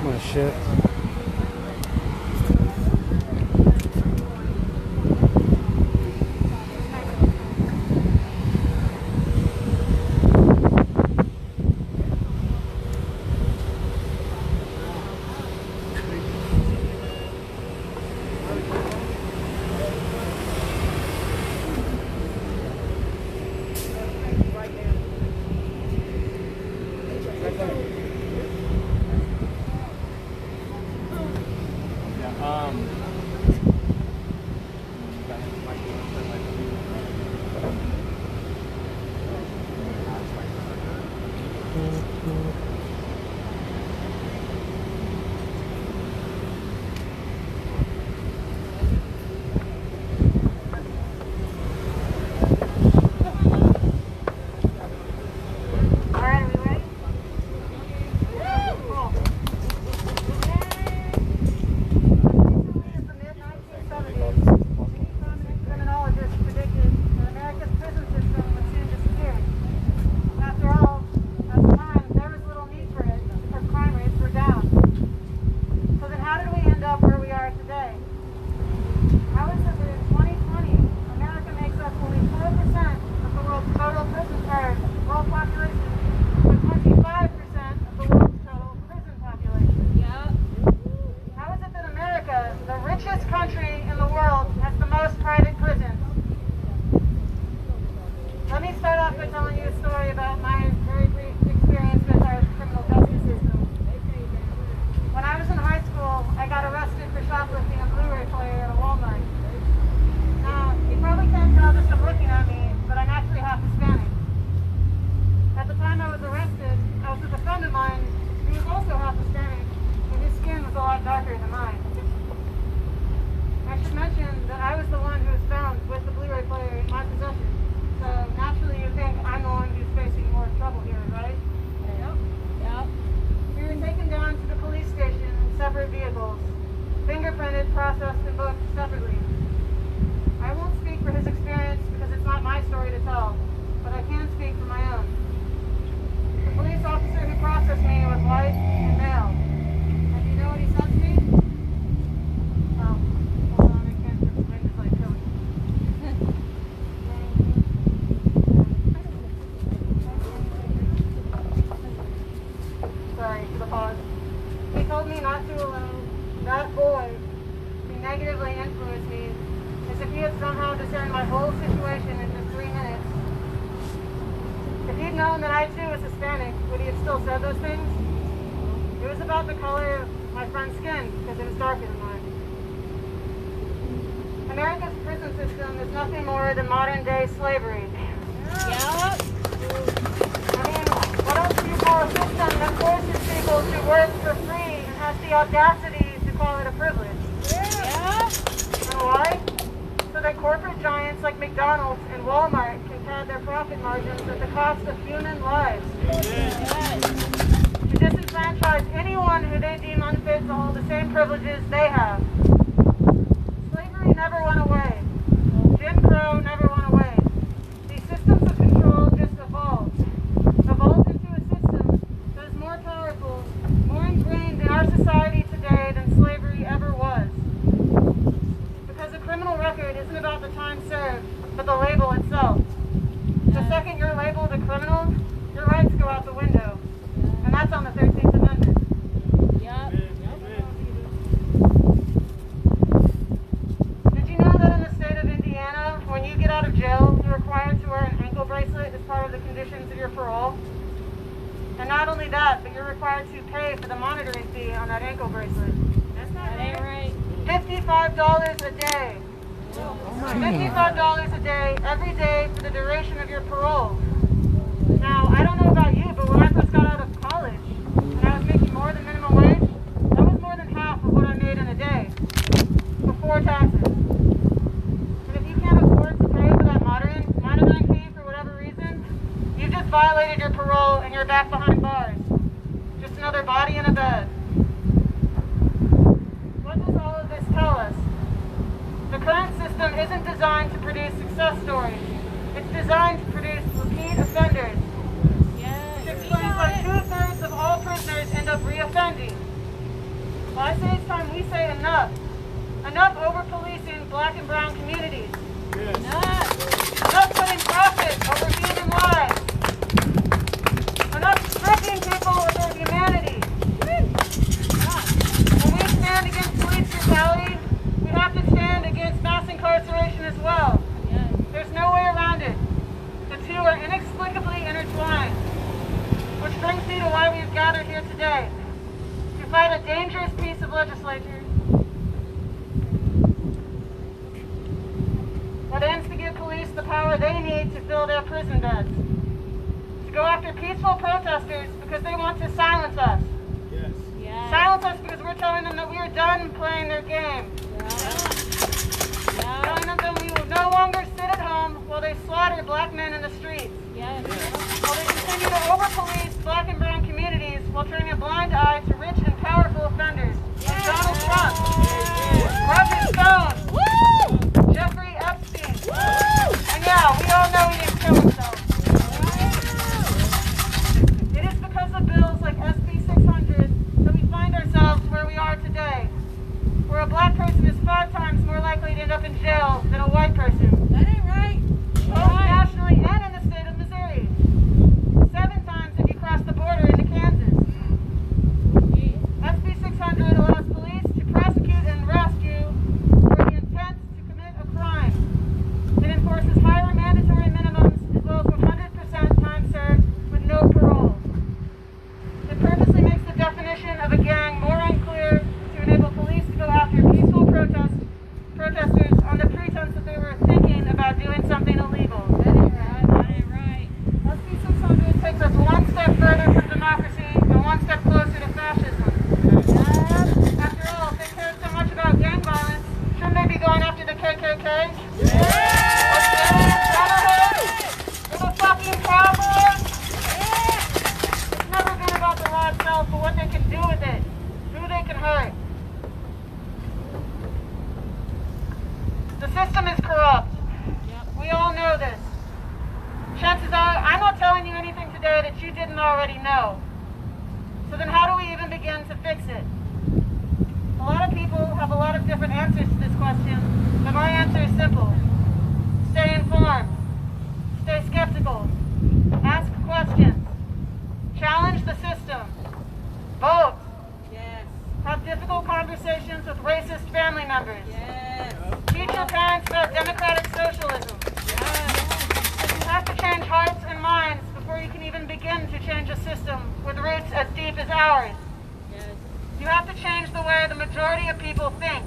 Speaker 1: My shit.
Speaker 8: required to pay for the monitoring fee on that ankle bracelet.
Speaker 3: That ain't right.
Speaker 8: $55 a day. $55 a day, every day for the duration of your parole. Now, I don't know about you, but when I first got out of college, and I was making more than minimum wage, that was more than half of what I made in a day before taxes. And if you can't afford to pay for that monitoring fee for whatever reason, you've just violated your parole and you're back behind bars. Just another body in a bed. What does all of this tell us? The current system isn't designed to produce success stories. It's designed to produce repeat offenders. Which explains why 2/3 of all prisoners end up reoffending. Well, I say it's time we say enough. Enough over-policing black and brown communities. Enough putting profit over human lives. Enough stripping people of their humanity. When we stand against police brutality, we have to stand against mass incarceration as well. There's no way around it. The two are inexplicably intertwined. Which brings me to why we've gathered here today. To fight a dangerous piece of legislation that aims to give police the power they need to fill their prison beds. To go after peaceful protesters because they want to silence us. Silence us because we're telling them that we are done playing their game. Telling them that we will no longer sit at home while they slaughter black men in the streets. While they continue to over-police black and brown communities while turning a blind eye to rich and powerful offenders like Donald Trump, Roger Stone, Jeffrey Epstein. And yeah, we all know he didn't kill himself. It is because of bills like SB600 that we find ourselves where we are today, where a black person is 5 times more likely to end up in jail than a white person.
Speaker 3: That ain't right.
Speaker 8: Both nationally and in the state of Missouri. 7 times if you cross the border into Kansas. SB 600 allows police to prosecute and arrest you for the intent to commit a crime. It enforces higher mandatory minimums as well as 100% time served with no parole. It purposely makes the definition of a gang more unclear to enable police to go after peaceful protesters on the pretense that they were thinking about doing something illegal.
Speaker 3: That ain't right.
Speaker 8: SB 600 takes us one step further from democracy and one step closer to fascism. After all, if they care so much about gang violence, shouldn't they be going after the KKK? Or the Aryan Brotherhood? Or the fucking Proud Boys? It's never been about the law itself, but what they can do with it, who they can hurt. The system is corrupt. We all know this. Chances are, I'm not telling you anything today that you didn't already know. So then how do we even begin to fix it? A lot of people have a lot of different answers to this question, but my answer is simple. Stay informed. Stay skeptical. Ask questions. Challenge the system. Vote. Have difficult conversations with racist family members. Teach your parents about democratic socialism. You have to change hearts and minds before you can even begin to change a system with roots as deep as ours. You have to change the way the majority of people think.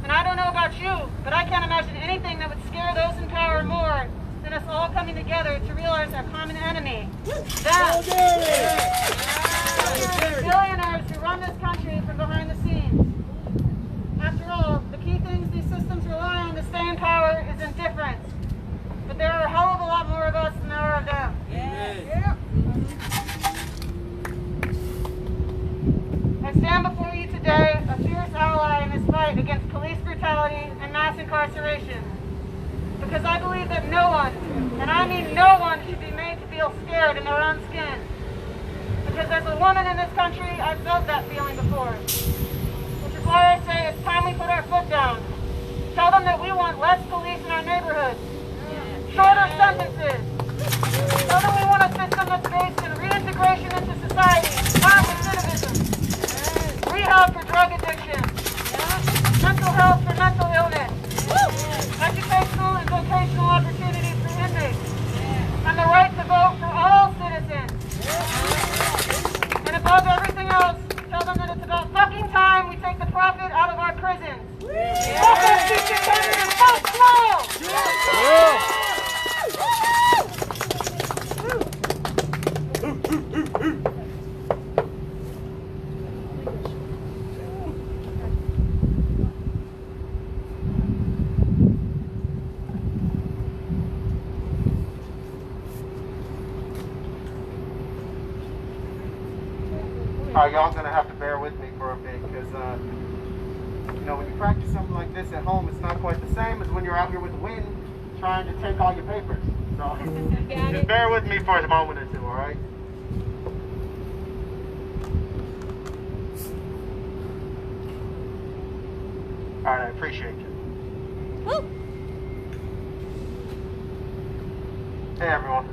Speaker 8: And I don't know about you, but I can't imagine anything that would scare those in power more than us all coming together to realize our common enemy. Them. Billionaires who run this country from behind the scenes. After all, the key things these systems rely on to stay in power is indifference. But there are a hell of a lot more of us than there are of them. I stand before you today a fierce ally in this fight against police brutality and mass incarceration. Because I believe that no one, and I mean no one, should be made to feel scared in their own skin. Because as a woman in this country, I've felt that feeling before. Which is why I say it's time we put our foot down. Tell them that we want less police in our neighborhoods. Shorter sentences. Tell them we want a system that's based in reintegration into society, not recidivism. Rehab for drug addiction. Mental health for mental illness. Educational and vocational opportunities for inmates. And the right to vote for all citizens. And above
Speaker 9: y'all gonna have to bear with me for a bit, because you know, when you practice something like this at home, it's not quite the same as when you're out here with the wind trying to take all your papers. So just bear with me for a moment or two, all right? All right, I appreciate you.
Speaker 3: Woo.
Speaker 9: Hey everyone,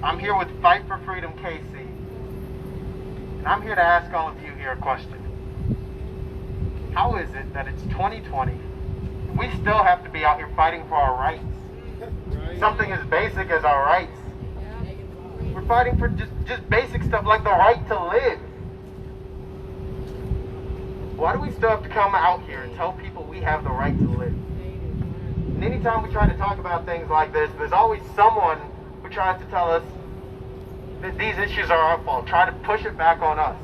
Speaker 9: I'm here with Fight for Freedom KC, and I'm here to ask all of you here a question. How is it that it's 2020, and we still have to be out here fighting for our rights? Something as basic as our rights. We're fighting for just basic stuff like the right to live. Why do we still have to come out here and tell people we have the right to live? And anytime we try to talk about things like this, there's always someone who tries to tell us that these issues are our fault, try to push it back on us.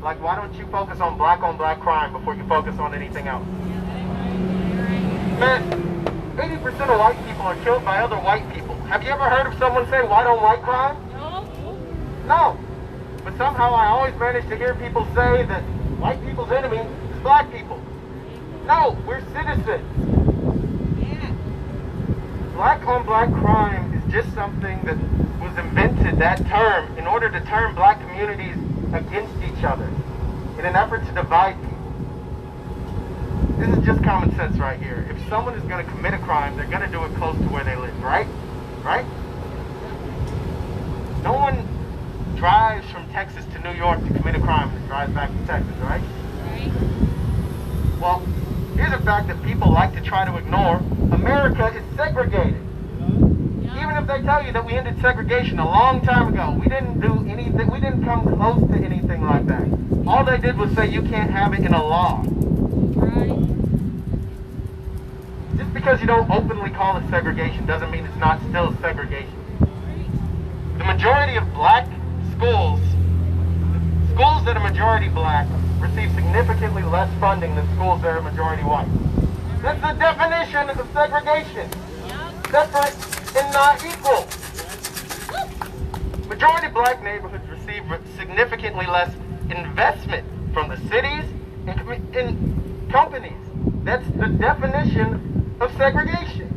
Speaker 9: Like, why don't you focus on black crime before you focus on anything else? Man, 80% of white people are killed by other white people. Have you ever heard of someone say white on white crime? No. But somehow I always manage to hear people say that white people's enemy is black people. No, we're citizens. Black on black crime is just something that was invented, that term, in order to turn black communities against each other in an effort to divide people. This is just common sense right here. If someone is going to commit a crime, they're going to do it close to where they live, right? Right? No one drives from Texas to New York to commit a crime and drives back to Texas, right? Right. Well, here's a fact that people like to try to ignore. America is segregated. Even if they tell you that we ended segregation a long time ago, we didn't do anything, we didn't come close to anything like that. All they did was say you can't have it in a law. Right. Just because you don't openly call it segregation doesn't mean it's not still segregation. The majority of black schools that are majority black receive significantly less funding than schools that are majority white. That's the definition of segregation. Separate and not equal. Majority black neighborhoods receive significantly less investment from the cities and companies. That's the definition of segregation.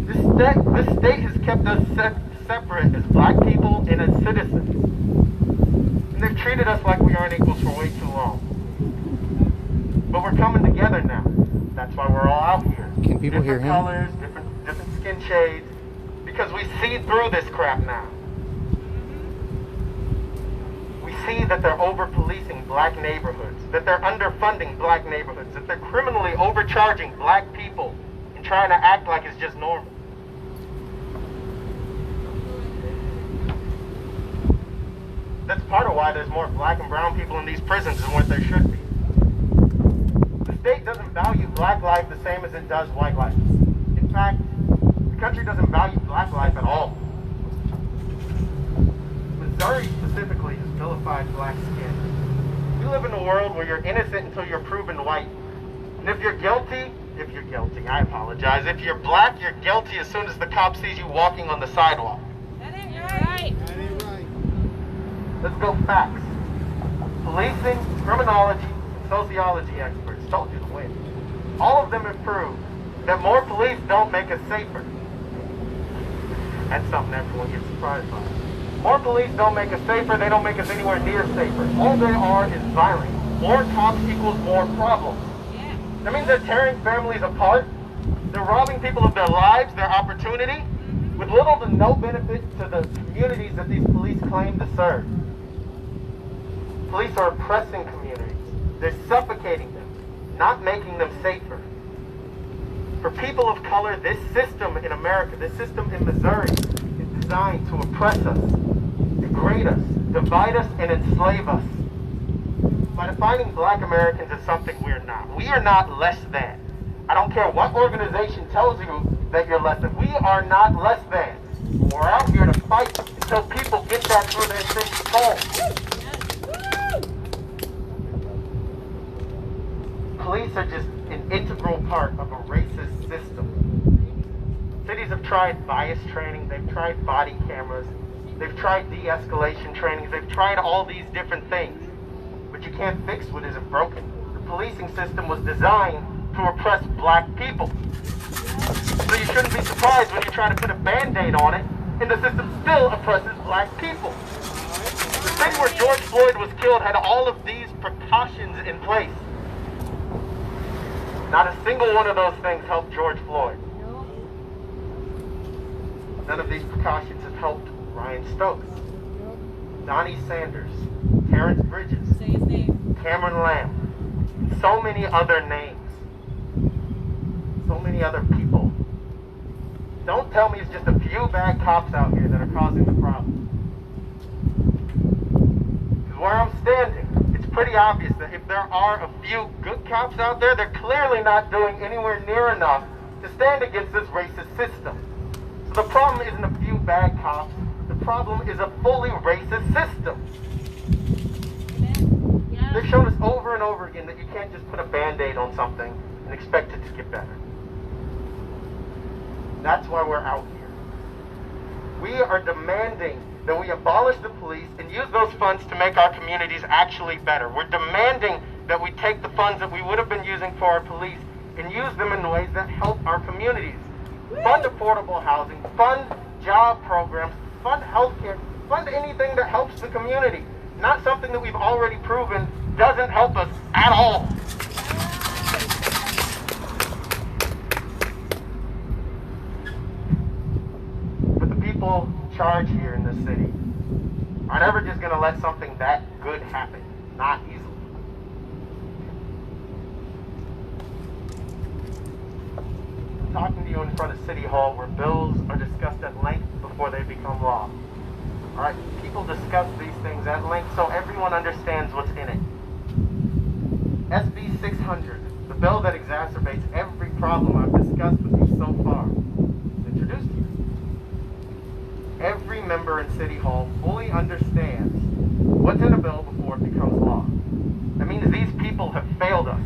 Speaker 9: This state has kept us separate as black people and as citizens. And they've treated us like we aren't equals for way too long. But we're coming together now. That's why we're all out here.
Speaker 1: Can people hear him?
Speaker 9: Colors, different skin shades, because we see through this crap now. We see that they're over-policing black neighborhoods, that they're underfunding black neighborhoods, that they're criminally overcharging black people and trying to act like it's just normal. That's part of why there's more black and brown people in these prisons than what there should be. The state doesn't value black life the same as it does white life. In fact, the country doesn't value black life at all. Missouri specifically has vilified black skin. We live in a world where you're innocent until you're proven white. And if you're guilty, I apologize. If you're black, you're guilty as soon as the cop sees you walking on the sidewalk.
Speaker 3: That ain't right.
Speaker 4: That ain't right.
Speaker 9: Let's go facts. Policing, criminology, and sociology experts told you to win. All of them have proved that more police don't make us safer. That's something everyone gets surprised by. More police don't make us safer, they don't make us anywhere near safer. All they are is violence. More cops equals more problems.
Speaker 3: Yeah.
Speaker 9: That means they're tearing families apart. They're robbing people of their lives, their opportunity, with little to no benefit to the communities that these police claim to serve. Police are oppressing communities. They're suffocating them, not making them safer. For people of color, this system in America, this system in Missouri, is designed to oppress us, degrade us, divide us, and enslave us. By defining black Americans as something we're not. We are not less than. I don't care what organization tells you that you're less than. We are not less than. We're out here to fight until people get that through their thick skull. Police are just an integral part of a racist system. Cities have tried bias training, they've tried body cameras, They've tried de-escalation trainings. They've tried all these different things. But you can't fix what isn't broken. The policing system was designed to oppress black people. So you shouldn't be surprised when you try to put a Band-Aid on it and the system still oppresses black people. The thing where George Floyd was killed had all of these precautions in place. Not a single one of those things helped George Floyd. None of these precautions have helped Ryan Stokes, Donnie Sanders, Terrence Bridges, Cameron Lamb, and so many other names. So many other people. Don't tell me it's just a few bad cops out here that are causing the problem. Because where I'm standing, it's pretty obvious that if there are a few good cops out there, they're clearly not doing anywhere near enough to stand against this racist system. So the problem isn't a few bad cops. The problem is a fully racist system. They've shown us over and over again that you can't just put a Band-Aid on something and expect it to get better. That's why we're out here. We are demanding that we abolish the police and use those funds to make our communities actually better. We're demanding that we take the funds that we would have been using for our police and use them in ways that help our communities. Fund affordable housing, fund job programs, fund healthcare, fund anything that helps the community. Not something that we've already proven doesn't help us at all. But the people in charge here in this city are never just going to let something that good happen. Not easily. I'm talking to you in front of City Hall where bills are discussed at length before they become law. Alright, people discuss these things at length so everyone understands what's in it. SB600, the bill that exacerbates every problem I've discussed with you so far, is introduced here. Every member in City Hall fully understands what's in a bill before it becomes law. That means these people have failed us.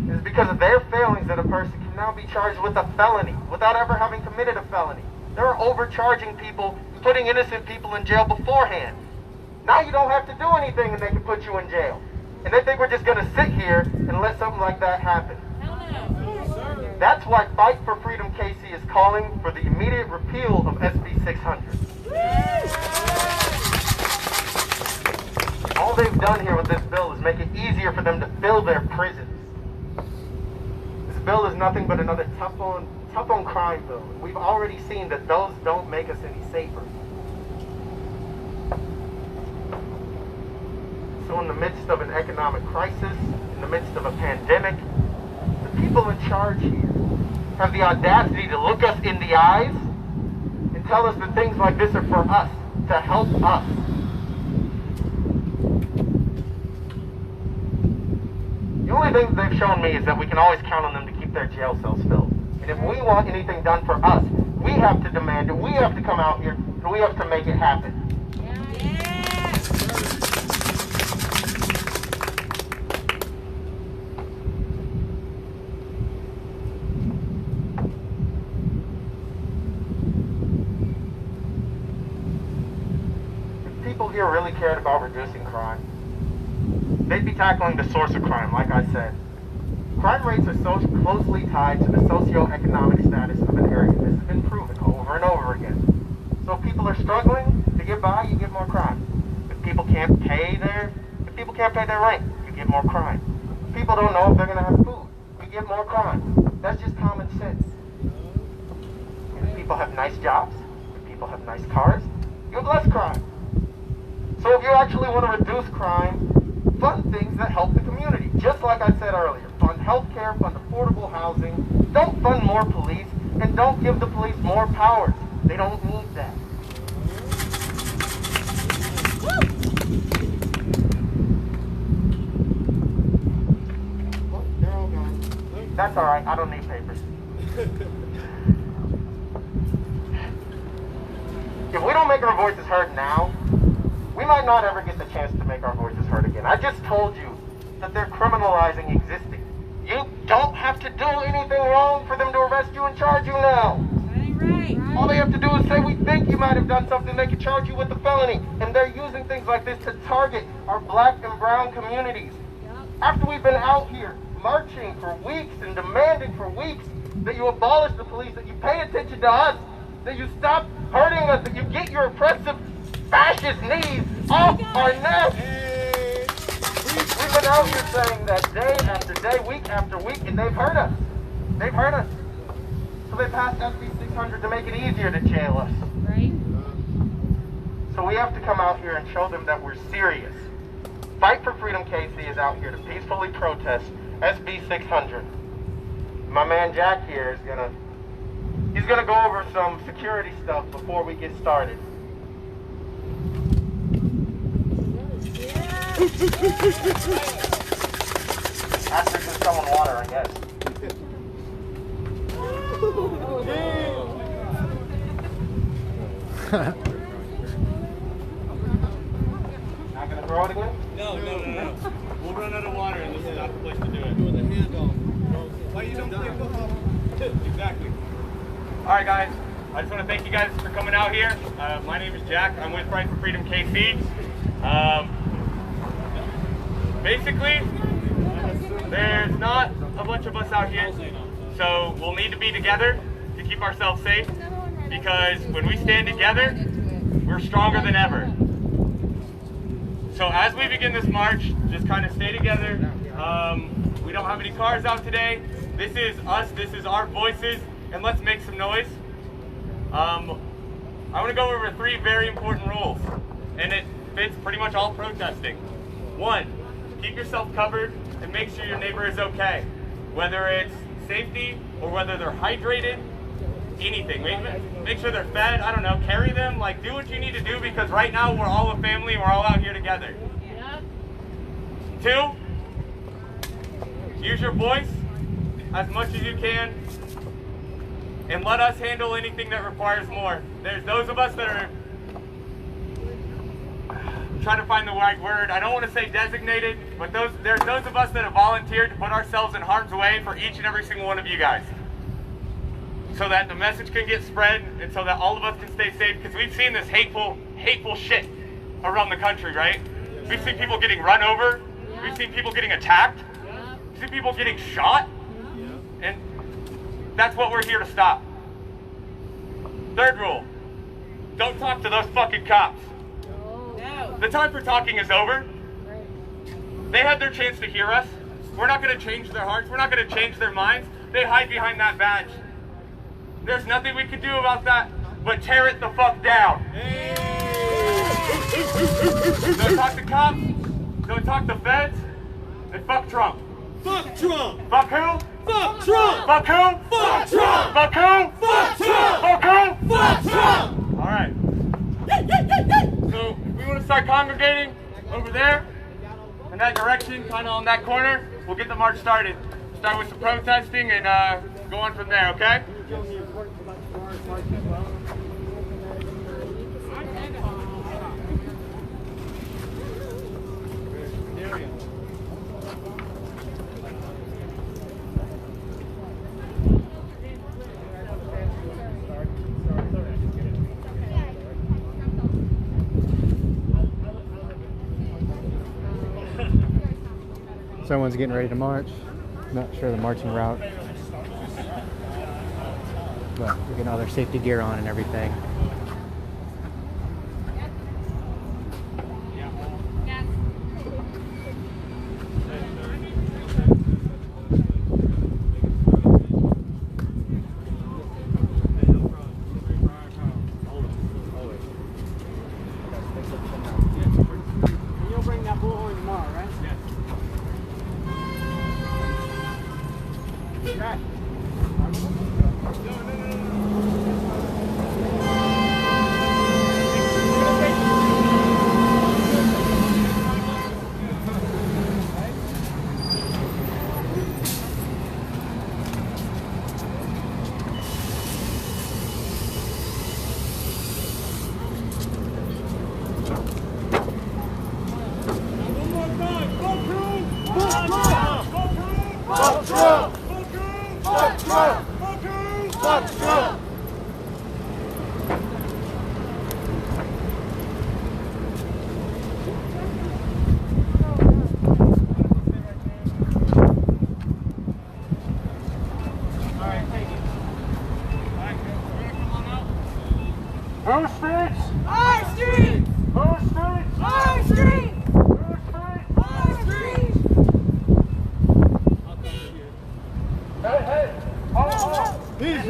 Speaker 9: It's because of their failings that a person can now be charged with a felony without ever having committed a felony. They're overcharging people and putting innocent people in jail beforehand. Now you don't have to do anything and they can put you in jail. And they think we're just going to sit here and let something like that happen. That's why Fight for Freedom KC is calling for the immediate repeal of SB600. All they've done here with this bill is make it easier for them to fill their prisons. This bill is nothing but another tough on crime bill. We've already seen that those don't make us any safer. So in the midst of an economic crisis, in the midst of a pandemic, the people in charge here have the audacity to look us in the eyes and tell us that things like this are for us, to help us. The only thing that they've shown me is that we can always count on them to keep their jail cells filled. And if we want anything done for us, we have to demand it, we have to come out here, and we have to make it happen. People here really cared about reducing crime, they'd be tackling the source of crime, like I said. Crime rates are so closely tied to the socioeconomic status of an area. This has been proven over and over again. So if people are struggling to get by, you get more crime. If people can't pay their rent, you get more crime. If people don't know if they're going to have food, you get more crime. That's just common sense. And if people have nice jobs, if people have nice cars, you have less crime. So if you actually want to reduce crime, fund things that help the community. Just like I said earlier, fund healthcare, fund affordable housing. Don't fund more police, and don't give the police more powers. They don't need that. Oh, they're all gone. That's all right. I don't need papers. If we don't make our voices heard now, we might not ever get the chance to make our voices heard again. I just told you that they're criminalizing existing. You don't have to do anything wrong for them to arrest you and charge you now. All they have to do is say, we think you might have done something, they can charge you with a felony. And they're using things like this to target our black and brown communities. After we've been out here marching for weeks and demanding for weeks that you abolish the police, that you pay attention to us, that you stop hurting us, that you get your oppressive fascist knees off our necks. We've been out here saying that day after day, week after week, and they've hurt us. They've hurt us. So they passed SB600 to make it easier to jail us.
Speaker 3: Right.
Speaker 9: So we have to come out here and show them that we're serious. Fight for Freedom KC is out here to peacefully protest SB600. My man Jack here is he's gonna go over some security stuff before we get started. After just someone water, I guess. Not gonna throw it again?
Speaker 6: No. We'll run out of water and this is not the place to do it. With a handle. Why you don't play football? Exactly.
Speaker 10: Alright guys, I just want to thank you guys for coming out here. My name is Jack. I'm with Fight for Freedom KC. Basically, there's not a bunch of us out here, so we'll need to be together to keep ourselves safe, because when we stand together, we're stronger than ever. So as we begin this march, just kind of stay together. We don't have any cars out today. This is us, this is our voices, and let's make some noise. I want to go over 3 very important rules, and it fits pretty much all protesting. 1, keep yourself covered and make sure your neighbor is okay. Whether it's safety or whether they're hydrated, anything. Make sure they're fed, I don't know, carry them, like do what you need to do, because right now we're all a family and we're all out here together. 2, use your voice as much as you can and let us handle anything that requires more. There's those of us that are trying to find the right word. I don't want to say designated, but there's those of us that have volunteered to put ourselves in harm's way for each and every single one of you guys, so that the message can get spread and so that all of us can stay safe, because we've seen this hateful shit around the country, right? We've seen people getting run over, we've seen people getting attacked, we've seen people getting shot, and that's what we're here to stop. 3rd rule, don't talk to those fucking cops. The time for talking is over. They had their chance to hear us. We're not going to change their hearts. We're not going to change their minds. They hide behind that badge. There's nothing we can do about that but tear it the fuck down. Don't talk to cops. Don't talk to feds. And fuck Trump.
Speaker 6: Fuck Trump!
Speaker 10: Fuck who?
Speaker 6: Fuck Trump!
Speaker 10: Fuck who?
Speaker 6: Fuck Trump!
Speaker 10: Fuck who?
Speaker 6: Fuck Trump!
Speaker 10: Fuck who?
Speaker 6: Fuck Trump!
Speaker 10: All right. So we want to start congregating over there in that direction, kind of on that corner. We'll get the march started. Start with some protesting and go on from there, okay?
Speaker 1: Someone's getting ready to march. Not sure the marching route, but they're getting all their safety gear on and everything.
Speaker 6: You'll bring that bullhorn tomorrow, right?
Speaker 9: Jack.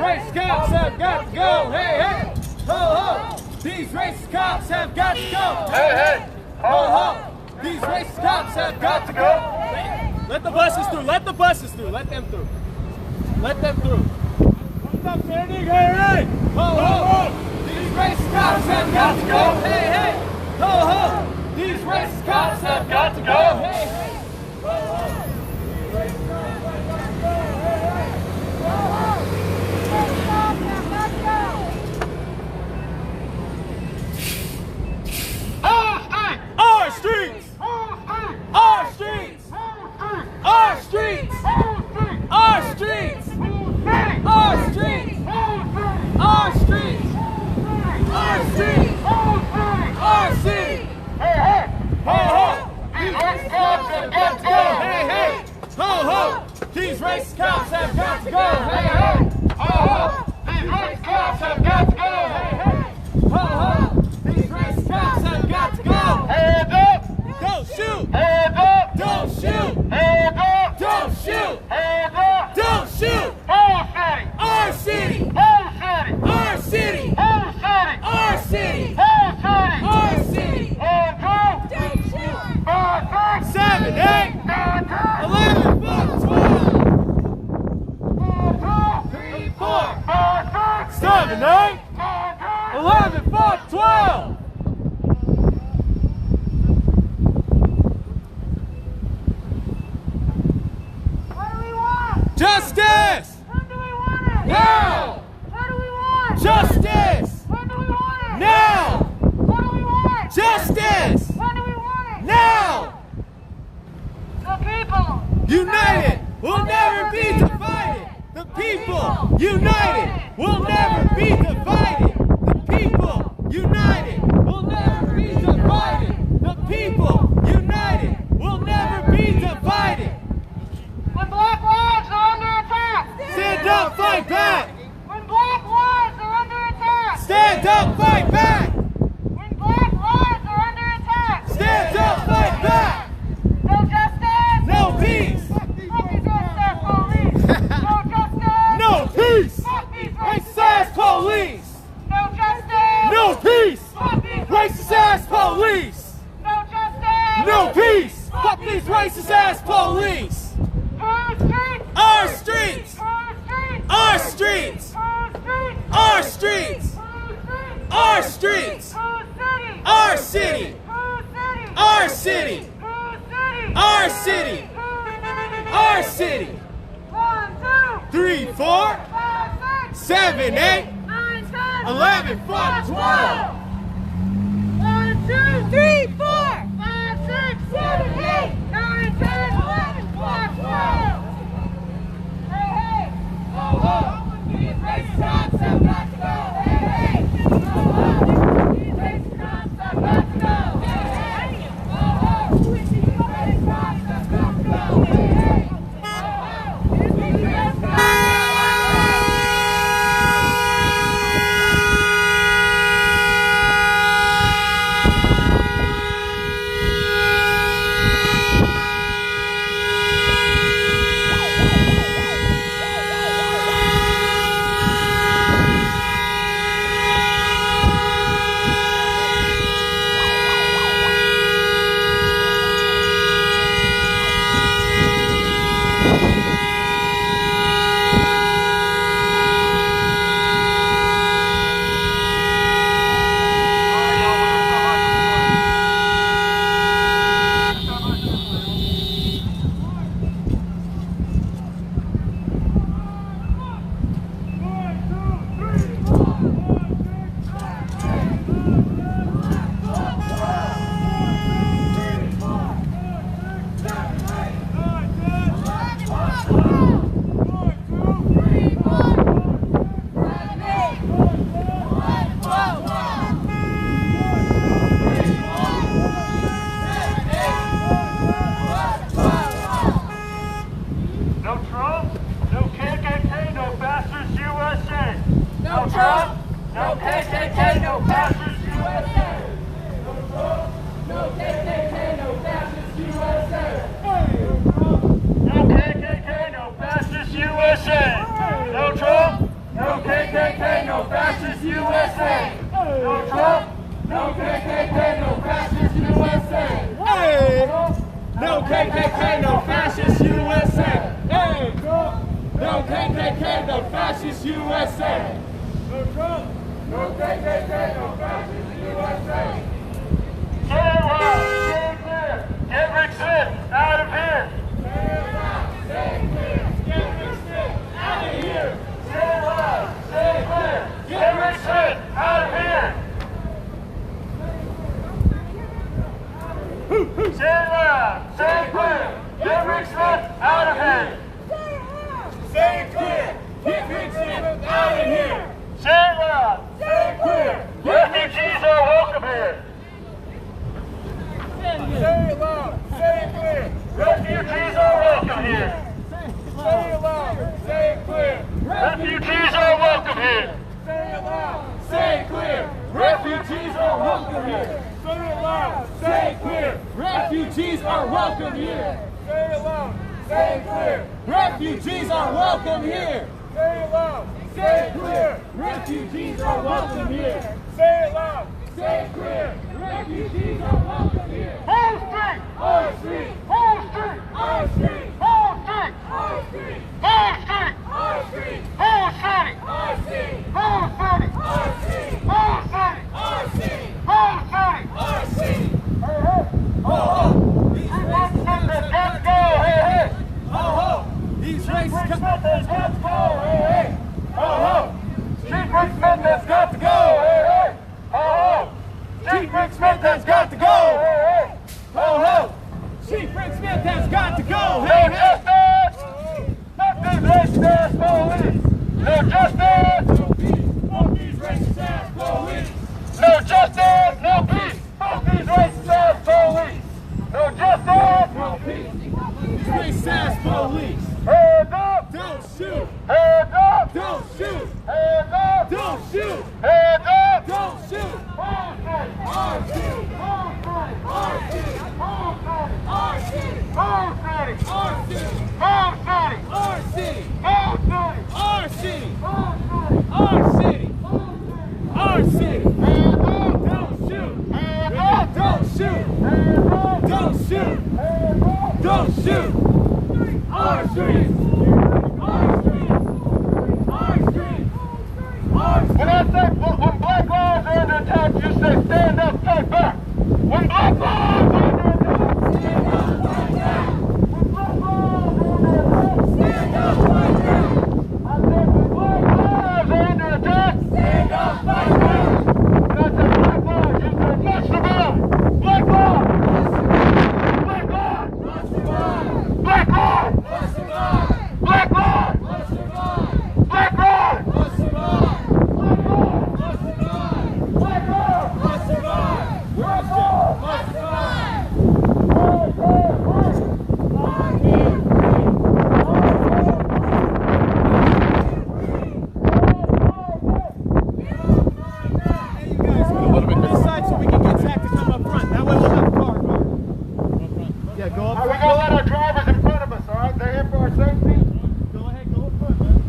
Speaker 6: racist cops have got to go. Hey, hey, ho, ho. These racist cops have got to go. Hey, hey, ho, ho. These racist cops have got to go. Let the buses through. Let the buses through. Let them through. Let them through. What's up, standing? Hey, hey, ho, ho. These racist cops have got to go. Hey, hey, ho, ho. These racist cops have got to go. Hey, hey, ho, ho. Our streets! Our streets! Our streets! Our streets! Our streets! Our streets! Our streets! Our city! Hey, hey! Ho, ho! These racist cops have got to go! Hey, hey! Ho, ho! These racist cops have got to go! Hey, hey! Ho, ho! These racist cops have got to go! Hey, hey! Ho, ho! These racist cops have got to go! Hands up! Don't shoot! Hands up! Don't shoot! Hands up! Don't shoot! Hands up! Don't shoot! Our city! Our city! Our city! Our city! Our city! Our city! Our city! Hands up! Don't shoot! 5, 6, 7, 8, 11, 12, 3, 4, 5, 6, 7, 8, 11, 12. Justice!
Speaker 8: When do we want it?
Speaker 6: Now!
Speaker 8: What do we want?
Speaker 6: Justice!
Speaker 8: When do we want it?
Speaker 6: Now!
Speaker 8: What do we want?
Speaker 6: Justice!
Speaker 8: When do we want it?
Speaker 6: Now!
Speaker 8: The people!
Speaker 6: United will never be divided! The people united will never be divided! The people united will never be divided! The people united will never be divided!
Speaker 8: When black lives are under attack!
Speaker 6: Stand up, fight back!
Speaker 8: When black lives are under attack!
Speaker 6: Stand up, fight back!
Speaker 8: When black lives are under attack!
Speaker 6: Stand up, fight back!
Speaker 8: No justice!
Speaker 6: No peace!
Speaker 8: Fuck these racist police! No justice!
Speaker 6: No peace!
Speaker 8: Fuck these
Speaker 6: Racist ass police!
Speaker 8: No justice!
Speaker 6: No peace!
Speaker 8: Fuck these
Speaker 6: Racist ass police!
Speaker 8: No justice!
Speaker 6: No peace! Fuck these racist ass police! Our streets! Our streets! Our streets! Our streets! Our city! Our city! Our city! Our city!
Speaker 8: 1, 2,
Speaker 6: 3, 4,
Speaker 8: 5, 6,
Speaker 6: 7, 8,
Speaker 8: 9, 10,
Speaker 6: 11, 12.
Speaker 8: 1, 2, 3, 4, 5, 6, 7, 8, 9, 10, 11, 12, 12. Hey, hey! Ho, ho! These racist cops have got to go! Hey, hey! Ho, ho! These racist cops have got to go! Hey, hey! Ho, ho! These racist cops have got to go! Hey, hey! Ho, ho! These racist cops
Speaker 6: No KKK, no fascist USA. Hey, no KKK, no fascist USA. No Trump. No KKK, no fascist USA.
Speaker 10: Stay clear. Get Rick Smith out of here.
Speaker 6: Stay loud, stay clear. Get Rick Smith out of here.
Speaker 10: Stay loud. Stay clear. Get Rick Smith out of here. Stay loud. Stay clear. Get Rick Smith out of here.
Speaker 6: Stay clear. Get Rick Smith out of here.
Speaker 10: Stay loud.
Speaker 6: Stay clear.
Speaker 10: Refugees are welcome here.
Speaker 6: Stay loud, stay clear.
Speaker 10: Refugees are welcome here.
Speaker 6: Stay loud, stay clear.
Speaker 10: Refugees are welcome here.
Speaker 6: Stay loud, stay clear. Refugees are welcome here. Stay loud, stay clear. Refugees are welcome here. Stay loud, stay clear. Refugees are welcome here. Stay loud, stay clear. Refugees are welcome here. Stay loud, stay clear. Refugees are welcome here.
Speaker 10: Whole street!
Speaker 6: Our street!
Speaker 10: Whole street!
Speaker 6: Our street!
Speaker 10: Whole street!
Speaker 6: Our street!
Speaker 10: Whole street!
Speaker 6: Our street!
Speaker 10: Whole city!
Speaker 6: Our city!
Speaker 10: Whole city!
Speaker 6: Our city!
Speaker 10: Whole city!
Speaker 6: Our city!
Speaker 10: Whole city!
Speaker 6: Our city!
Speaker 10: Hey, hey!
Speaker 6: Ho ho! These
Speaker 10: Let's
Speaker 6: racists
Speaker 10: go! Hey, hey!
Speaker 6: Ho ho! These racists
Speaker 10: Let's go! Hey, hey!
Speaker 6: Ho ho!
Speaker 10: Chief Rick Smith has got to go! Hey, hey! Ho, ho! Chief Rick Smith has got to go! Hey, hey!
Speaker 6: Ho ho! Chief Rick Smith has got to go!
Speaker 10: No
Speaker 6: Hey hey!
Speaker 10: justice! Not these racist ass police! No justice!
Speaker 6: No peace! Fuck these racist ass police!
Speaker 10: No justice! No peace! Fuck these racist ass police! No justice!
Speaker 6: No peace! These racist ass police!
Speaker 10: Hands up!
Speaker 6: Don't shoot!
Speaker 10: Hands up!
Speaker 6: Don't shoot!
Speaker 10: Hands up!
Speaker 6: Don't shoot!
Speaker 10: Hands up!
Speaker 6: Don't shoot!
Speaker 10: Whole city!
Speaker 6: Our city!
Speaker 10: Whole city!
Speaker 6: Our city!
Speaker 10: Whole city!
Speaker 6: Our city!
Speaker 10: Whole city!
Speaker 6: Our city!
Speaker 10: Whole city!
Speaker 6: Our city!
Speaker 10: Whole city!
Speaker 6: Our city!
Speaker 10: Whole city!
Speaker 6: Our city! Our city!
Speaker 10: Hands up!
Speaker 6: Don't shoot!
Speaker 10: Hands up!
Speaker 6: Don't shoot!
Speaker 10: Hands up!
Speaker 6: Don't shoot!
Speaker 10: Hands up!
Speaker 6: Don't shoot! Our streets! Our streets! Our streets! Our
Speaker 10: When I say when black lives are under attack, you say stand up, fight back. When black lives are under attack,
Speaker 6: stand up, fight back!
Speaker 10: when black lives are under attack,
Speaker 6: Stand up, fight back!
Speaker 10: I said when black lives are under attack,
Speaker 6: Stand up, fight back!
Speaker 10: when I say black lives, you say must survive. Black lives, black lives,
Speaker 6: Must survive!
Speaker 10: black lives,
Speaker 6: Must survive!
Speaker 10: black lives,
Speaker 6: Must survive!
Speaker 10: black lives,
Speaker 6: Must survive!
Speaker 10: black lives,
Speaker 6: Must survive!
Speaker 10: black lives,
Speaker 6: Must survive!
Speaker 10: black lives.
Speaker 6: Must survive!
Speaker 10: Hey, hey, hey.
Speaker 6: I can't breathe!
Speaker 4: A little bit to the side so we can get Zach to come up front. That way we'll have a car. Yeah, go up
Speaker 10: All right,
Speaker 4: front.
Speaker 10: we're gonna let our drivers in front of us, all right? They're here for our safety.
Speaker 4: Go ahead, go up front, man.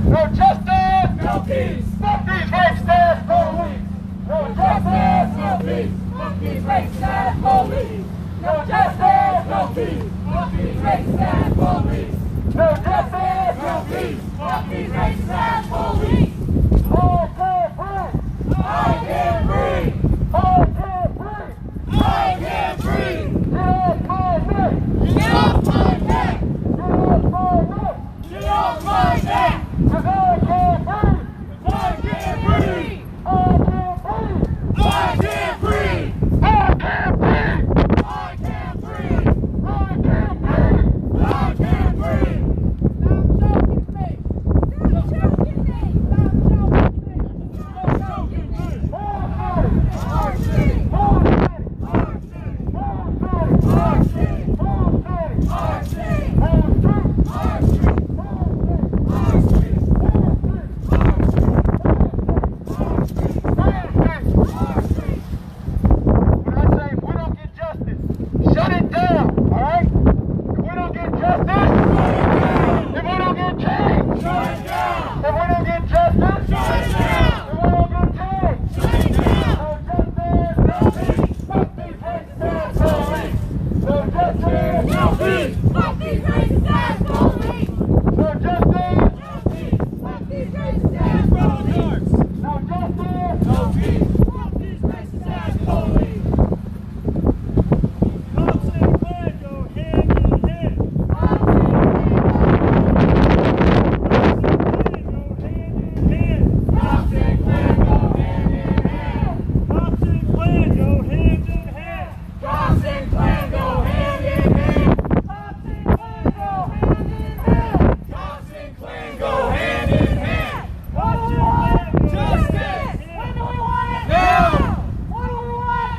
Speaker 10: No justice!
Speaker 6: No peace!
Speaker 10: Fuck these racist ass police! No justice!
Speaker 6: No peace! Fuck these racist ass police!
Speaker 10: No justice!
Speaker 6: No peace! Fuck these racist ass police!
Speaker 10: No justice!
Speaker 6: No peace! Fuck these racist ass police!
Speaker 10: I can't breathe!
Speaker 6: I can't breathe!
Speaker 10: I can't breathe!
Speaker 6: I can't breathe!
Speaker 10: Get off my neck!
Speaker 6: Get off my neck!
Speaker 10: Get off my neck!
Speaker 6: Get off my neck!
Speaker 10: 'Cause I can't breathe!
Speaker 6: I can't breathe!
Speaker 10: I can't breathe!
Speaker 6: I can't breathe!
Speaker 10: I can't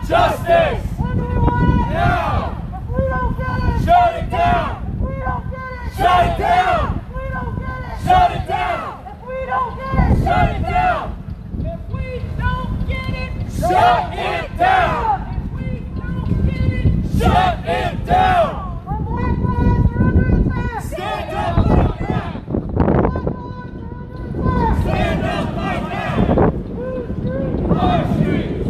Speaker 6: Justice! Now! Shut it down! Shut it down! Shut it down! Shut it down!
Speaker 3: If we don't get it,
Speaker 6: Shut it down! Shut it down! Stand up like that! Stand up like that! Our streets!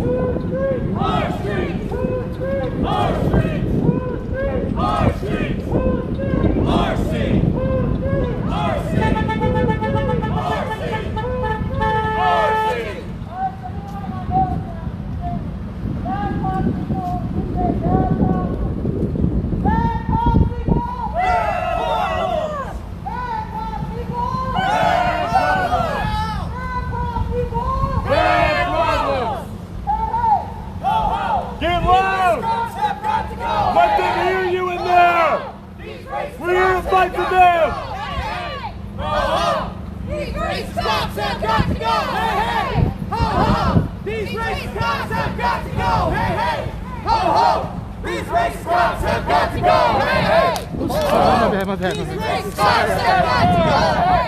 Speaker 6: Our streets! Our streets! Our streets! Our streets! Our streets! Our streets! Get loud! Let them hear you in there! We're here to fight for them!
Speaker 3: these race cops have got to go! Hey, hey! Ho, ho! These race cops have got to go! Hey, hey! Ho, ho! These race cops have got to go! Hey, hey!
Speaker 1: My bad.
Speaker 3: These race cops have got to go! Hey,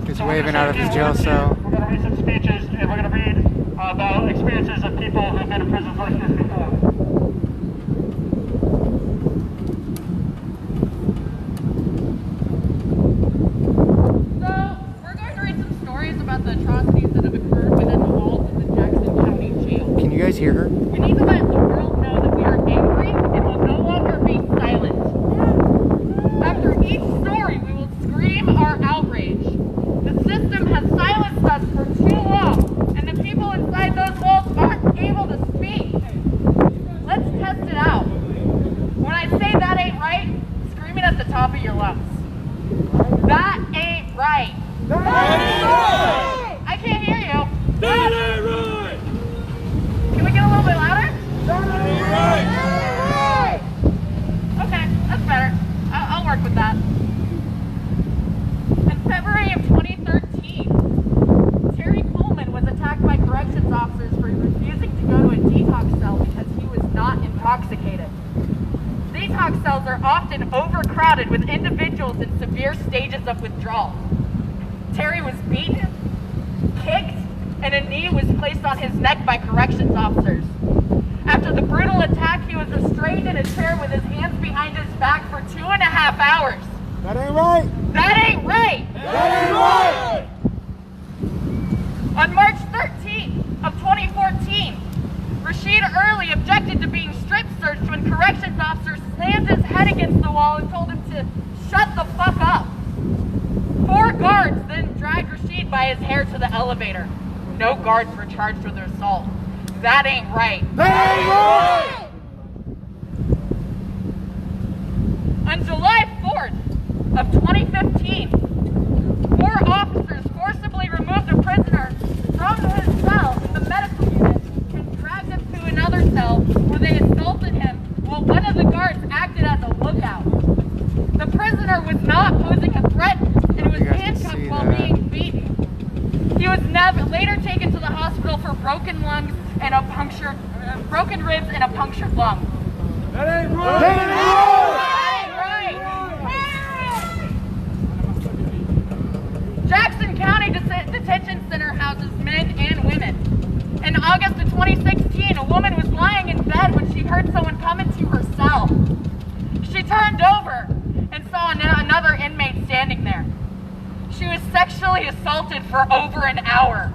Speaker 1: He's waving out of his jail cell.
Speaker 10: We're going to read some speeches and we're going to read about experiences of people who've been in prisons like this before.
Speaker 11: So, we're going to read some stories about the atrocities that have occurred within the walls of the Jackson County Jail.
Speaker 1: Can you guys hear her?
Speaker 11: We need to let the world know that we are angry and will no longer be silent. After each story, we will scream our outrage. The system has silenced us for too long, and the people inside those walls aren't able to speak. Let's test it out. When I say that ain't right, scream it at the top of your lungs. That ain't right.
Speaker 6: That ain't right!
Speaker 11: I can't hear you.
Speaker 6: That ain't right!
Speaker 11: Can we get a little bit louder?
Speaker 6: That ain't right!
Speaker 11: Okay, that's better. I'll work with that. In February of 2013, Terry Coleman was attacked by corrections officers for refusing to go to a detox cell because he was not intoxicated. Detox cells are often overcrowded with individuals in severe stages of withdrawal. Terry was beaten, kicked, and a knee was placed on his neck by corrections officers. After the brutal attack, he was restrained in a chair with his hands behind his back for 2.5 hours.
Speaker 6: That ain't right!
Speaker 11: That ain't right!
Speaker 6: That ain't right!
Speaker 11: On March 13th of 2014, Rashid Early objected to being strip searched when corrections officers slammed his head against the wall and told him to shut the fuck up. 4 guards then dragged Rashid by his hair to the elevator. No guards were charged with assault. That ain't right.
Speaker 6: That ain't right!
Speaker 11: On July 4th of 2015, 4 officers forcibly removed a prisoner was later taken to the hospital for broken lungs and broken ribs and a punctured lung.
Speaker 3: That ain't right! That
Speaker 11: ain't right! Jackson County Detention Center houses men and women. In August of 2016, a woman was lying in bed when she heard someone come into her cell. She turned over and saw another inmate standing there. She was sexually assaulted for over an hour.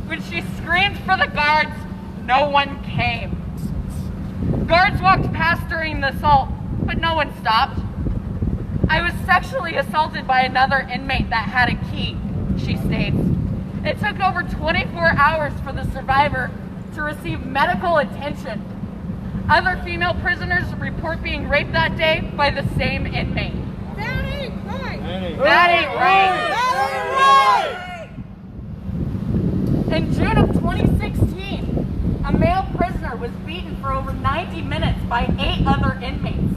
Speaker 11: When she screamed for the guards, no one came. Guards walked past during the assault, but no one stopped. I was sexually assaulted by another inmate that had a key, she states. It took over 24 hours for the survivor to receive medical attention. Other female prisoners report being raped that day by the same inmate.
Speaker 3: That ain't right!
Speaker 11: That ain't right! In June of 2016, a male prisoner was beaten for over 90 minutes by 8 other inmates.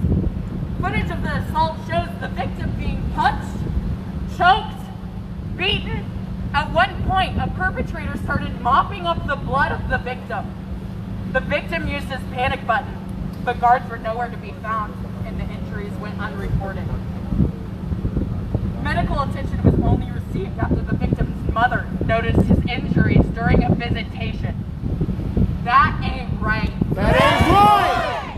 Speaker 11: Footage of the assault shows the victim being punched, choked, beaten. At one point, a perpetrator started mopping up the blood of the victim. The victim used his panic button, but guards were nowhere to be found, and the injuries went unreported. Medical attention was only received after the victim's mother noticed his injuries during a visitation. That ain't right.
Speaker 3: That ain't right!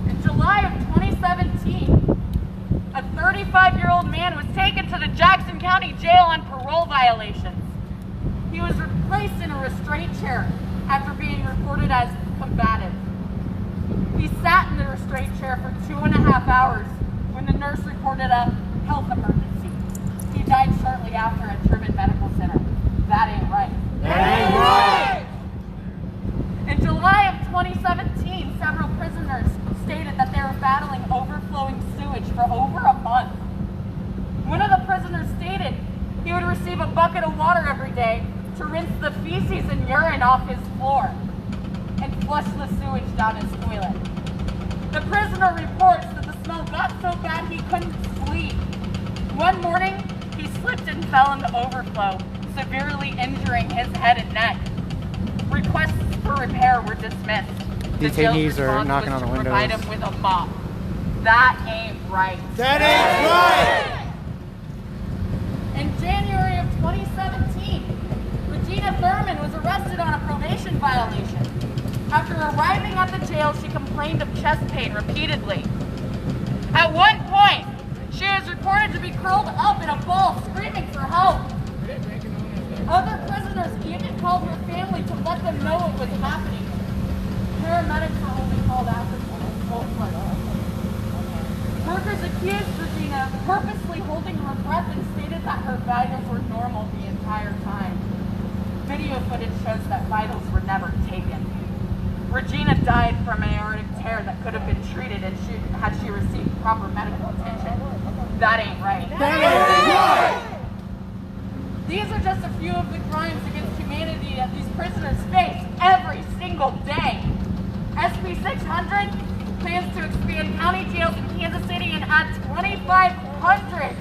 Speaker 11: In July of 2017, a 35-year-old man was taken to the Jackson County Jail on parole violations. He was placed in a restraint chair after being reported as combative. He sat in the restraint chair for 2.5 hours when the nurse reported a health emergency. He died shortly after at Truman Medical Center. That ain't right.
Speaker 3: That ain't right!
Speaker 11: In July of 2017, several prisoners stated that they were battling overflowing sewage for over a month. One of the prisoners stated he would receive a bucket of water every day to rinse the feces and urine off his floor and flush the sewage down his toilet. The prisoner reports that the smell got so bad he couldn't sleep. One morning, he slipped and fell in the overflow, severely injuring his head and neck. Requests for repair were dismissed. The jail's
Speaker 1: Detainees are
Speaker 11: response
Speaker 1: knocking
Speaker 11: was
Speaker 1: on the
Speaker 11: to provide
Speaker 1: windows.
Speaker 11: him with a mop. That ain't right.
Speaker 3: That ain't right!
Speaker 11: In January of 2017, Regina Thurman was arrested on a probation violation. After arriving at the jail, she complained of chest pain repeatedly. At one point, she was reported to be curled up in a ball, screaming for help. Other prisoners even called her family to let them know what was happening. Paramedics were only called after full flight. Workers accused Regina of purposely holding her breath and stated that her vitals were normal the entire time. Video footage shows that vitals were never taken. Regina died from an aortic tear that could have been treated had she received proper medical attention. That ain't right.
Speaker 3: That ain't right!
Speaker 11: These are just a few of the crimes against humanity that these prisoners face every single day. SB600 plans to expand county jails in Kansas City and add 2,500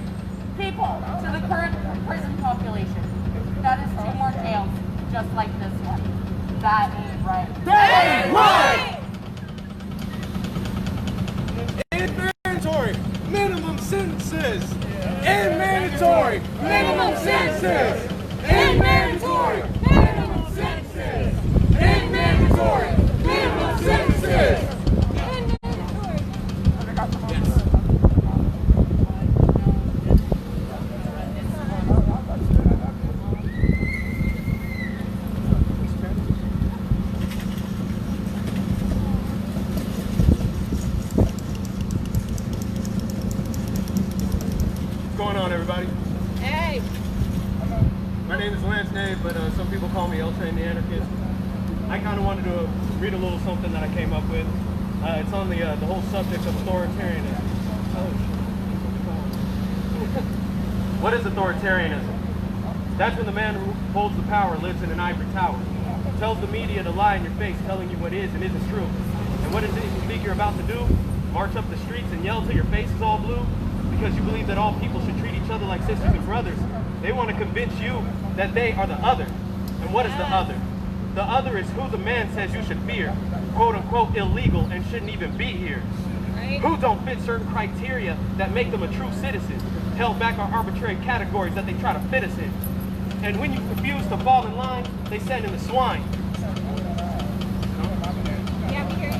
Speaker 11: people to the current prison population. That is 2 more jails, just like this one. That ain't right.
Speaker 3: That ain't right! And mandatory minimum sentences! And mandatory minimum sentences! And mandatory minimum sentences! And mandatory minimum sentences!
Speaker 4: What's going on, everybody?
Speaker 11: Hey!
Speaker 4: My name is Lance Nave, but some people call me L-Train the Anarchist. I kind of wanted to read a little something that I came up with. It's on the whole subject of authoritarianism. Oh, shit. What is authoritarianism? That's when the man who holds the power lives in an ivory tower, tells the media to lie in your face, telling you what is and isn't true. And what is it you think you're about to do? March up the streets and yell till your face is all blue? because you believe that all people should treat each other like sisters and brothers. They want to convince you that they are the other. And what is the other? The other is who the man says you should fear, quote unquote illegal and shouldn't even be here. Right. Who don't fit certain criteria that make them a true citizen, held back on arbitrary categories that they try to fit us in. And when you refuse to fall in line, they send in the swine.
Speaker 11: Yeah, we hear you.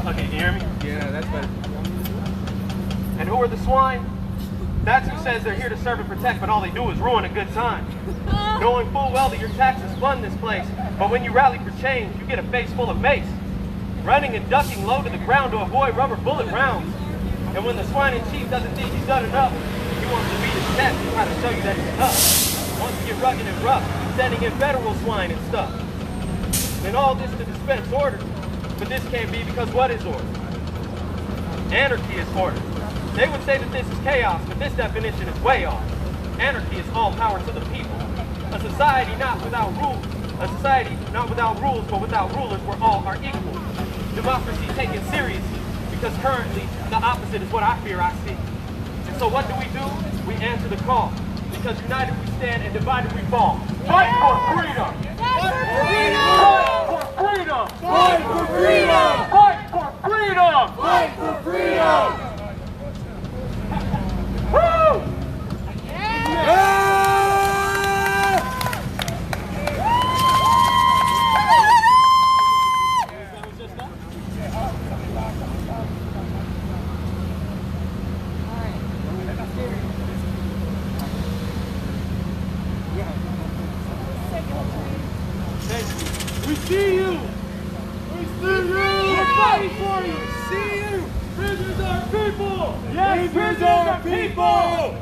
Speaker 4: Okay, you hear me?
Speaker 9: Yeah, that's better.
Speaker 4: And who are the swine? That's who says they're here to serve and protect, but all they do is ruin a good time. Knowing full well that your taxes fund this place, but when you rally for change, you get a face full of mace. Running and ducking low to the ground to avoid rubber bullet rounds. And when the swine in chief doesn't think he's done enough, he wants to beat his chest and try to show you that he's tough. Wants to get rugged and rough, sending in federal swine and stuff. And all this to dispense order. But this can't be because what is order? Anarchy is order. They would say that this is chaos, but this definition is way off. Anarchy is all power to the people. A society not without rules. A society not without rules, but without rulers where all are equal. Democracy taken seriously, because currently the opposite is what I fear I see. And so what do? We answer the call. Because united we stand and divided we fall. Fight for freedom!
Speaker 3: Fight for freedom!
Speaker 4: Fight for freedom!
Speaker 3: Fight for freedom!
Speaker 4: Fight for freedom!
Speaker 3: Fight for freedom! Woo!
Speaker 4: We see you! We see you!
Speaker 3: We're fighting for you!
Speaker 4: See you! Prisoners are people!
Speaker 3: Yes, prisoners are people!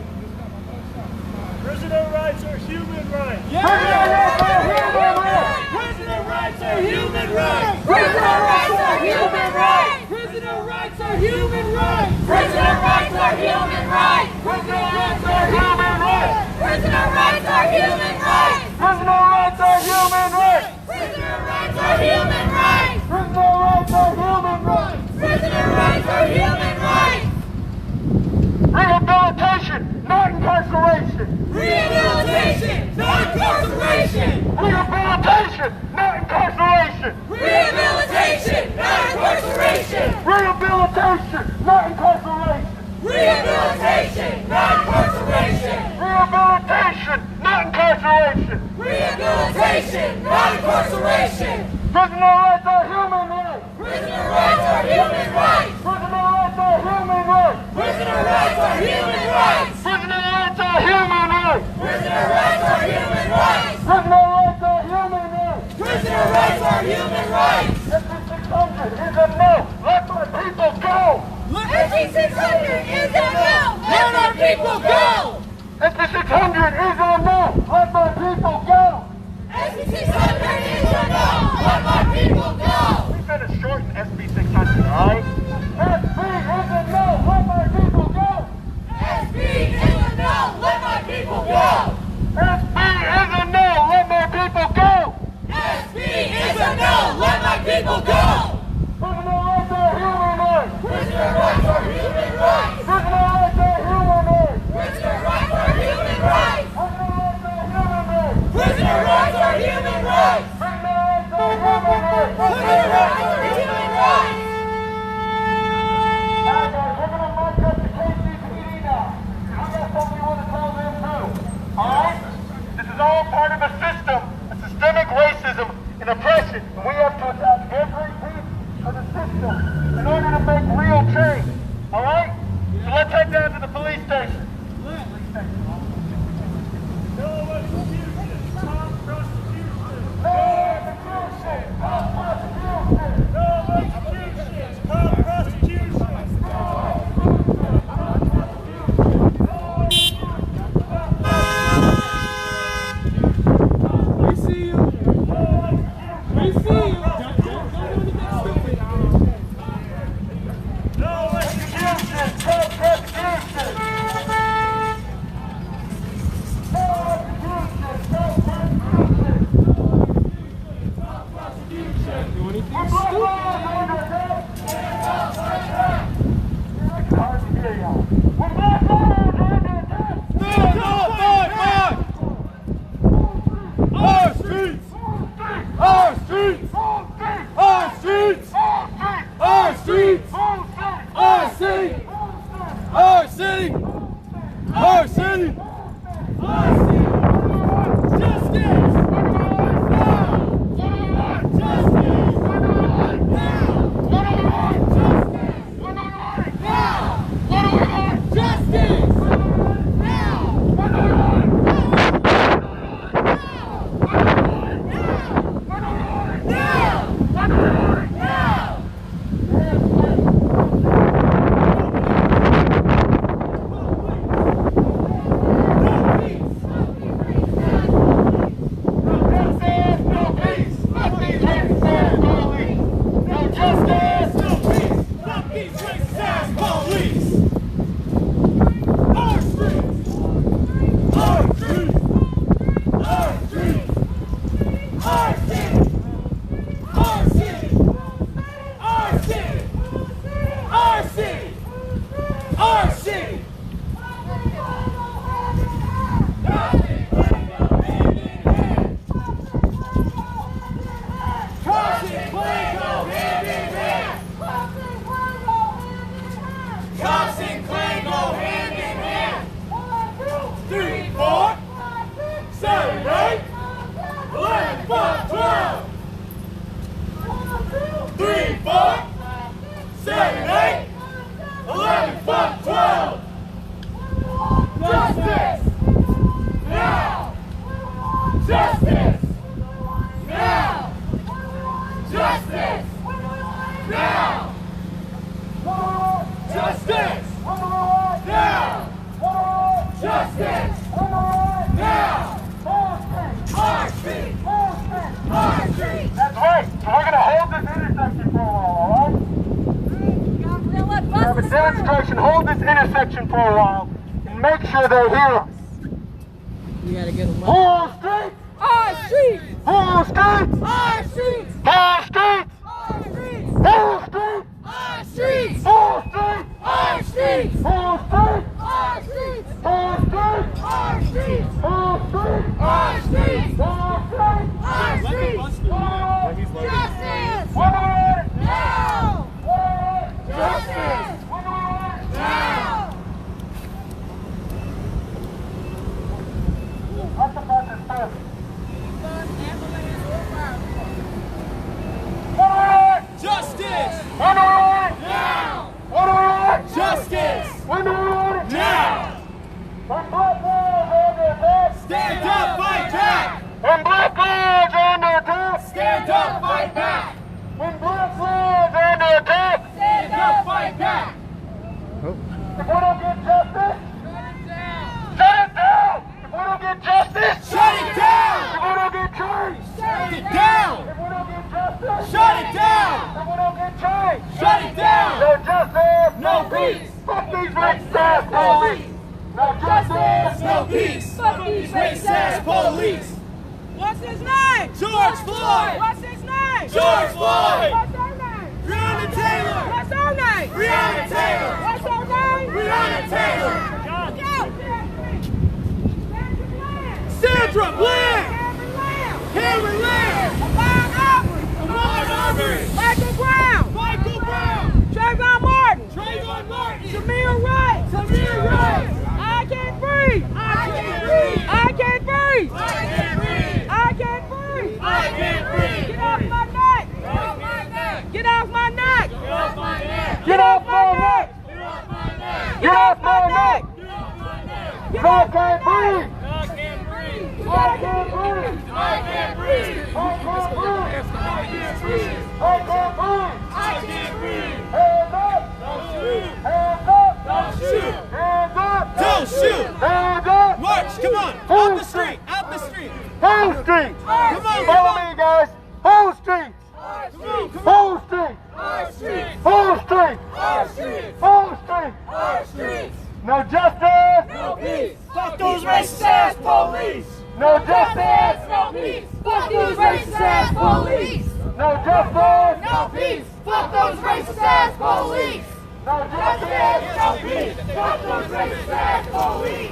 Speaker 2: Prisoner rights are human rights.
Speaker 3: Yes. Prisoner rights are human rights! Prisoner rights are human rights! Prisoner rights are human rights! Prisoner rights are human rights! Prisoner rights are human rights! Prisoner rights are human rights! Prisoner rights are human rights! Prisoner rights are human rights! Prisoner rights are human rights! Prisoner rights are human rights! Rehabilitation, not incarceration! Rehabilitation, not incarceration! Rehabilitation, not incarceration! Rehabilitation, not incarceration! Rehabilitation, not incarceration! Rehabilitation, not incarceration! Rehabilitation, not incarceration! Rehabilitation, not incarceration! Prisoner rights are human rights! Prisoner rights are human rights! Prisoner rights are human rights! Prisoner rights are human rights! Prisoner rights are human rights! Prisoner rights are human rights! Prisoner rights are human rights! Prisoner rights are human rights! SB600 is a no! Let my people go! SB600 is a no! Let my people go! SB600 is a no! Let my people go! SB600 is a no! Let my people go! We finished short in SB600, alright? SB is a no! Let my people go! SB is a no! Let my people go! SB is a no! Let my people go! SB is a no! Let my people go! Prisoner rights are human rights! Prisoner rights are human rights! Prisoner rights are human rights! Prisoner rights are human rights! Prisoner rights are human rights! Prisoner rights are human rights! Prisoner rights are human rights! Alright guys, we're gonna march up to KCPD now. I got something we want to tell them too. Alright? This is all part of a system, a systemic racism and oppression. We have to attack every piece
Speaker 9: Hold this intersection for a while and make sure they hear us.
Speaker 12: We gotta get them
Speaker 9: Whole streets!
Speaker 12: Our streets!
Speaker 9: Whole streets!
Speaker 12: Our streets!
Speaker 9: Whole streets!
Speaker 12: Our streets!
Speaker 9: Whole streets!
Speaker 12: Our streets!
Speaker 9: Whole streets!
Speaker 12: Our streets!
Speaker 9: Whole streets!
Speaker 12: Our streets!
Speaker 9: Whole streets!
Speaker 12: Our streets!
Speaker 9: Whole streets!
Speaker 12: Our streets!
Speaker 9: Whole streets!
Speaker 12: Our streets! Justice!
Speaker 9: Now!
Speaker 12: Justice! Now!
Speaker 9: What's the bus first?
Speaker 6: Justice!
Speaker 9: When do we want it?
Speaker 6: Now!
Speaker 9: When do we want it?
Speaker 6: Justice!
Speaker 9: When do we want it?
Speaker 6: Now!
Speaker 9: When black lives are under attack,
Speaker 6: Stand up, fight back!
Speaker 9: when black lives are under attack,
Speaker 6: Stand up, fight back!
Speaker 9: when black lives are under attack,
Speaker 6: Stand up, fight back!
Speaker 9: if we don't get justice, shut it down! If we don't get justice,
Speaker 6: Shut it down!
Speaker 9: if we don't get change,
Speaker 6: Shut it down!
Speaker 9: if we don't get justice,
Speaker 6: Shut it down!
Speaker 9: if we don't get change,
Speaker 6: Shut it down!
Speaker 9: no justice,
Speaker 6: No peace!
Speaker 9: fuck these racist ass police, no justice,
Speaker 6: No peace!
Speaker 12: Fuck these
Speaker 6: Racist police!
Speaker 12: What's his name?
Speaker 6: George Floyd!
Speaker 12: What's his name?
Speaker 6: George Floyd!
Speaker 12: What's her name?
Speaker 6: Breonna Taylor!
Speaker 12: What's her name?
Speaker 6: Breonna Taylor!
Speaker 12: What's her name?
Speaker 6: Breonna Taylor!
Speaker 12: Go!
Speaker 6: Sandra Bland! Cameron Lamb!
Speaker 12: Ahmaud Arbery! Michael Brown!
Speaker 6: Michael Brown!
Speaker 12: Trayvon Martin!
Speaker 6: Trayvon Martin!
Speaker 12: Samir Wright!
Speaker 6: Samir Wright!
Speaker 12: I can't breathe!
Speaker 6: I can't breathe!
Speaker 12: I can't breathe!
Speaker 6: I can't breathe!
Speaker 12: I can't breathe!
Speaker 6: I can't breathe!
Speaker 12: Get off my neck!
Speaker 6: Get off my neck!
Speaker 12: Get off my neck!
Speaker 6: Get off my neck!
Speaker 9: get off my neck,
Speaker 6: Get off my neck!
Speaker 9: get off my neck,
Speaker 6: Get off my neck!
Speaker 9: I can't breathe,
Speaker 6: I can't breathe!
Speaker 9: I can't breathe,
Speaker 6: I can't breathe!
Speaker 9: I can't breathe,
Speaker 6: I can't breathe!
Speaker 9: I can't breathe,
Speaker 6: I can't breathe!
Speaker 9: hands up,
Speaker 6: Don't shoot!
Speaker 9: hands up,
Speaker 6: Don't shoot!
Speaker 9: hands up,
Speaker 6: Don't shoot!
Speaker 9: hands up,
Speaker 6: March! Come on! Out the street! Out the street!
Speaker 9: whole street,
Speaker 6: Come on!
Speaker 9: follow me guys, whole street,
Speaker 6: Come
Speaker 9: whole street,
Speaker 6: Our streets!
Speaker 9: whole street,
Speaker 6: Our streets!
Speaker 9: whole street,
Speaker 6: Our streets!
Speaker 9: no justice,
Speaker 6: No peace! Fuck those racist ass police!
Speaker 9: no justice,
Speaker 6: No peace! Fuck those racist ass police!
Speaker 9: no justice,
Speaker 6: No peace! Fuck those racist ass police!
Speaker 9: no justice,
Speaker 6: No peace! Fuck those racist ass police!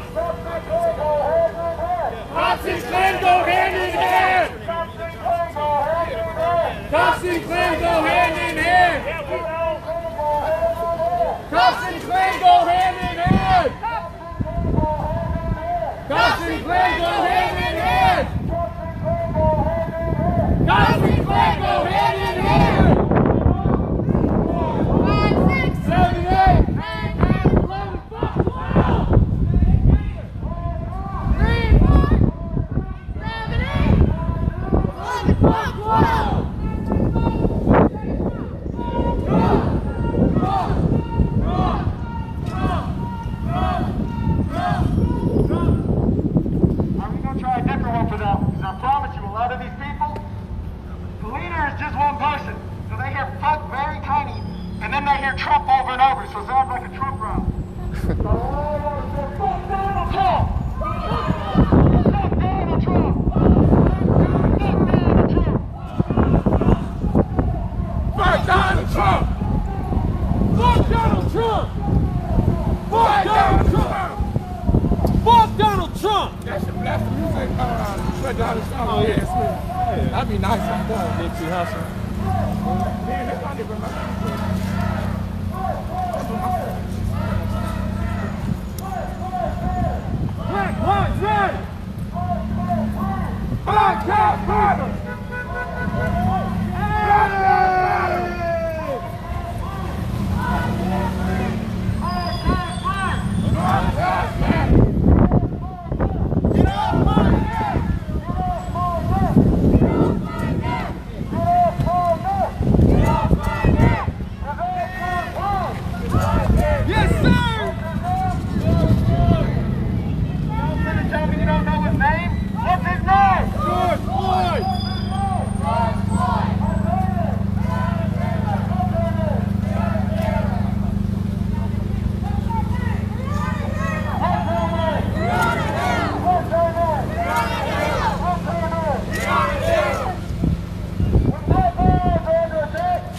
Speaker 6: Cops and Klan go hand in hand! Cops and Klan go hand in hand! Cops and Klan go hand in hand! Fuck Donald Trump!
Speaker 13: That's the music. Oh, yeah. That'd be nice and done.
Speaker 6: Nipsey Hussle.
Speaker 13: Man, that's not even my
Speaker 6: Black Lives Matter! Black Lives Matter!
Speaker 3: Yes, sir! Tell me you don't know his name? What's his name?
Speaker 6: George Floyd!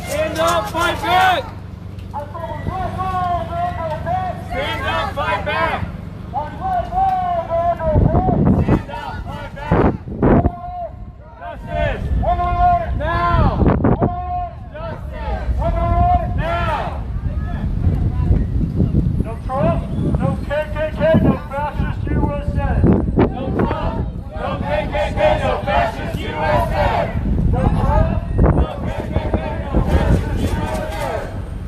Speaker 6: Stand up, fight back! Stand up, fight back! Stand up, fight back! Justice! Now! Justice! Now!
Speaker 3: No Trump, no KKK, no fascist USA.
Speaker 6: No Trump! No KKK! No fascist USA!
Speaker 3: No Trump,
Speaker 6: No KKK! No fascist USA!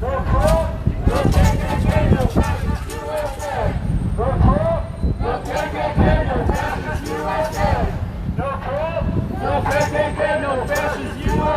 Speaker 3: no Trump,
Speaker 6: No KKK! No fascist USA!
Speaker 3: no Trump,
Speaker 6: No KKK! No fascist USA!
Speaker 3: no Trump.
Speaker 6: No KKK! No fascist USA!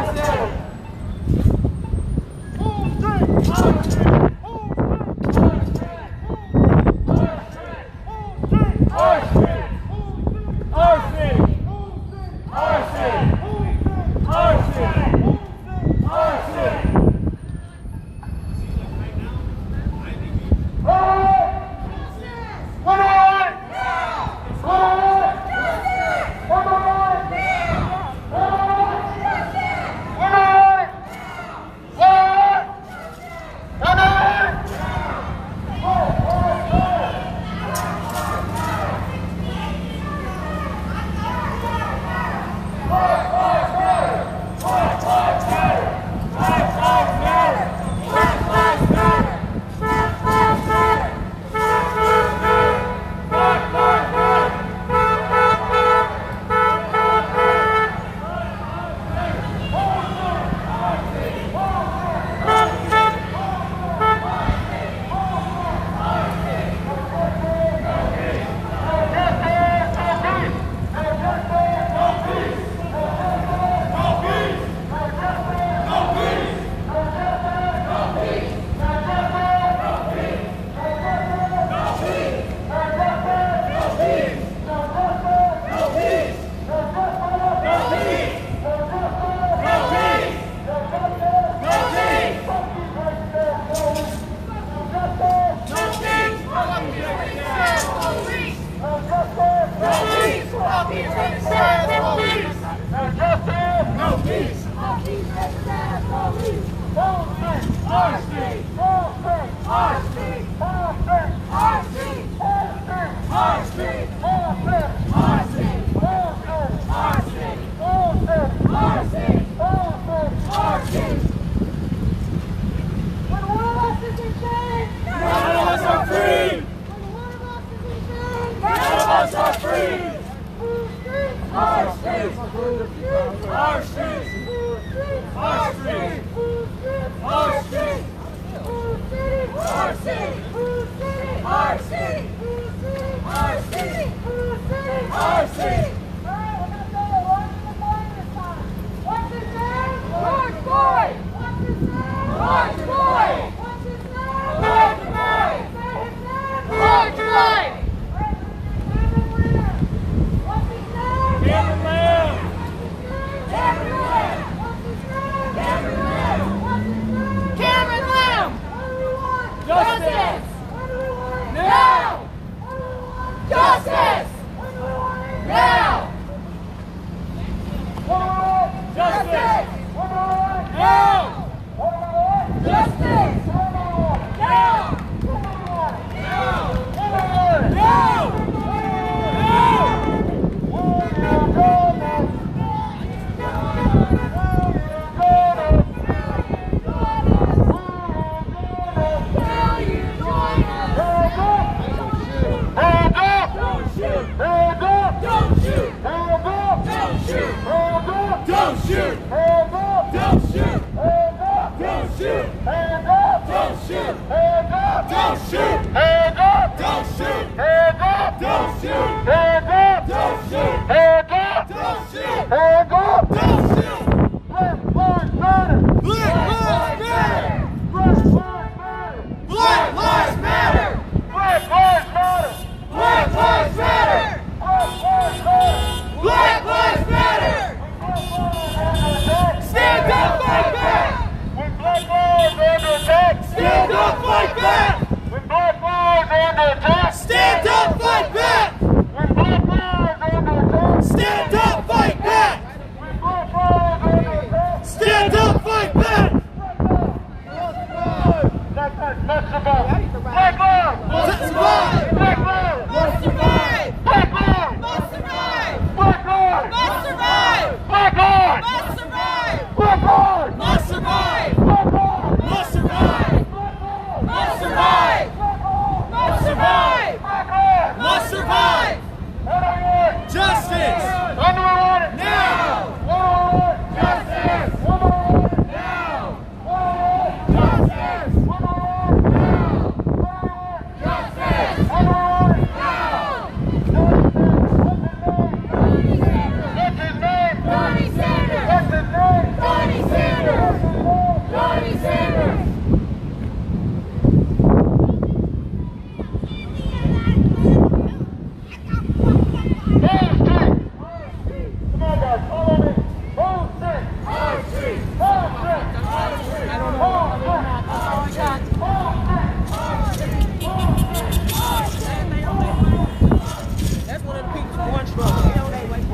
Speaker 6: Our street! Our city! Our city! Our city! Our city! Stand up, fight back!
Speaker 3: When black lives are under attack!
Speaker 6: Stand up, fight back!
Speaker 3: When black lives are under attack!
Speaker 6: Stand up, fight back!
Speaker 3: When black lives are under attack!
Speaker 6: Stand up, fight back!
Speaker 3: Black lives must survive! Black lives
Speaker 6: Must survive!
Speaker 3: Black lives
Speaker 6: Must survive!
Speaker 3: Black lives
Speaker 6: Must survive!
Speaker 3: Black lives
Speaker 6: Must survive!
Speaker 3: Black lives
Speaker 6: Must survive!
Speaker 3: Black lives
Speaker 6: Must survive!
Speaker 3: Black lives
Speaker 6: Must survive! Must survive! Must survive! Must survive! Justice! Now! Justice! Now! Justice! Justice!
Speaker 3: What's his name?
Speaker 6: Bernie Sanders!
Speaker 3: What's his name?
Speaker 6: Bernie Sanders! Bernie Sanders!
Speaker 12: That's one of the people's one struggle. You know they wait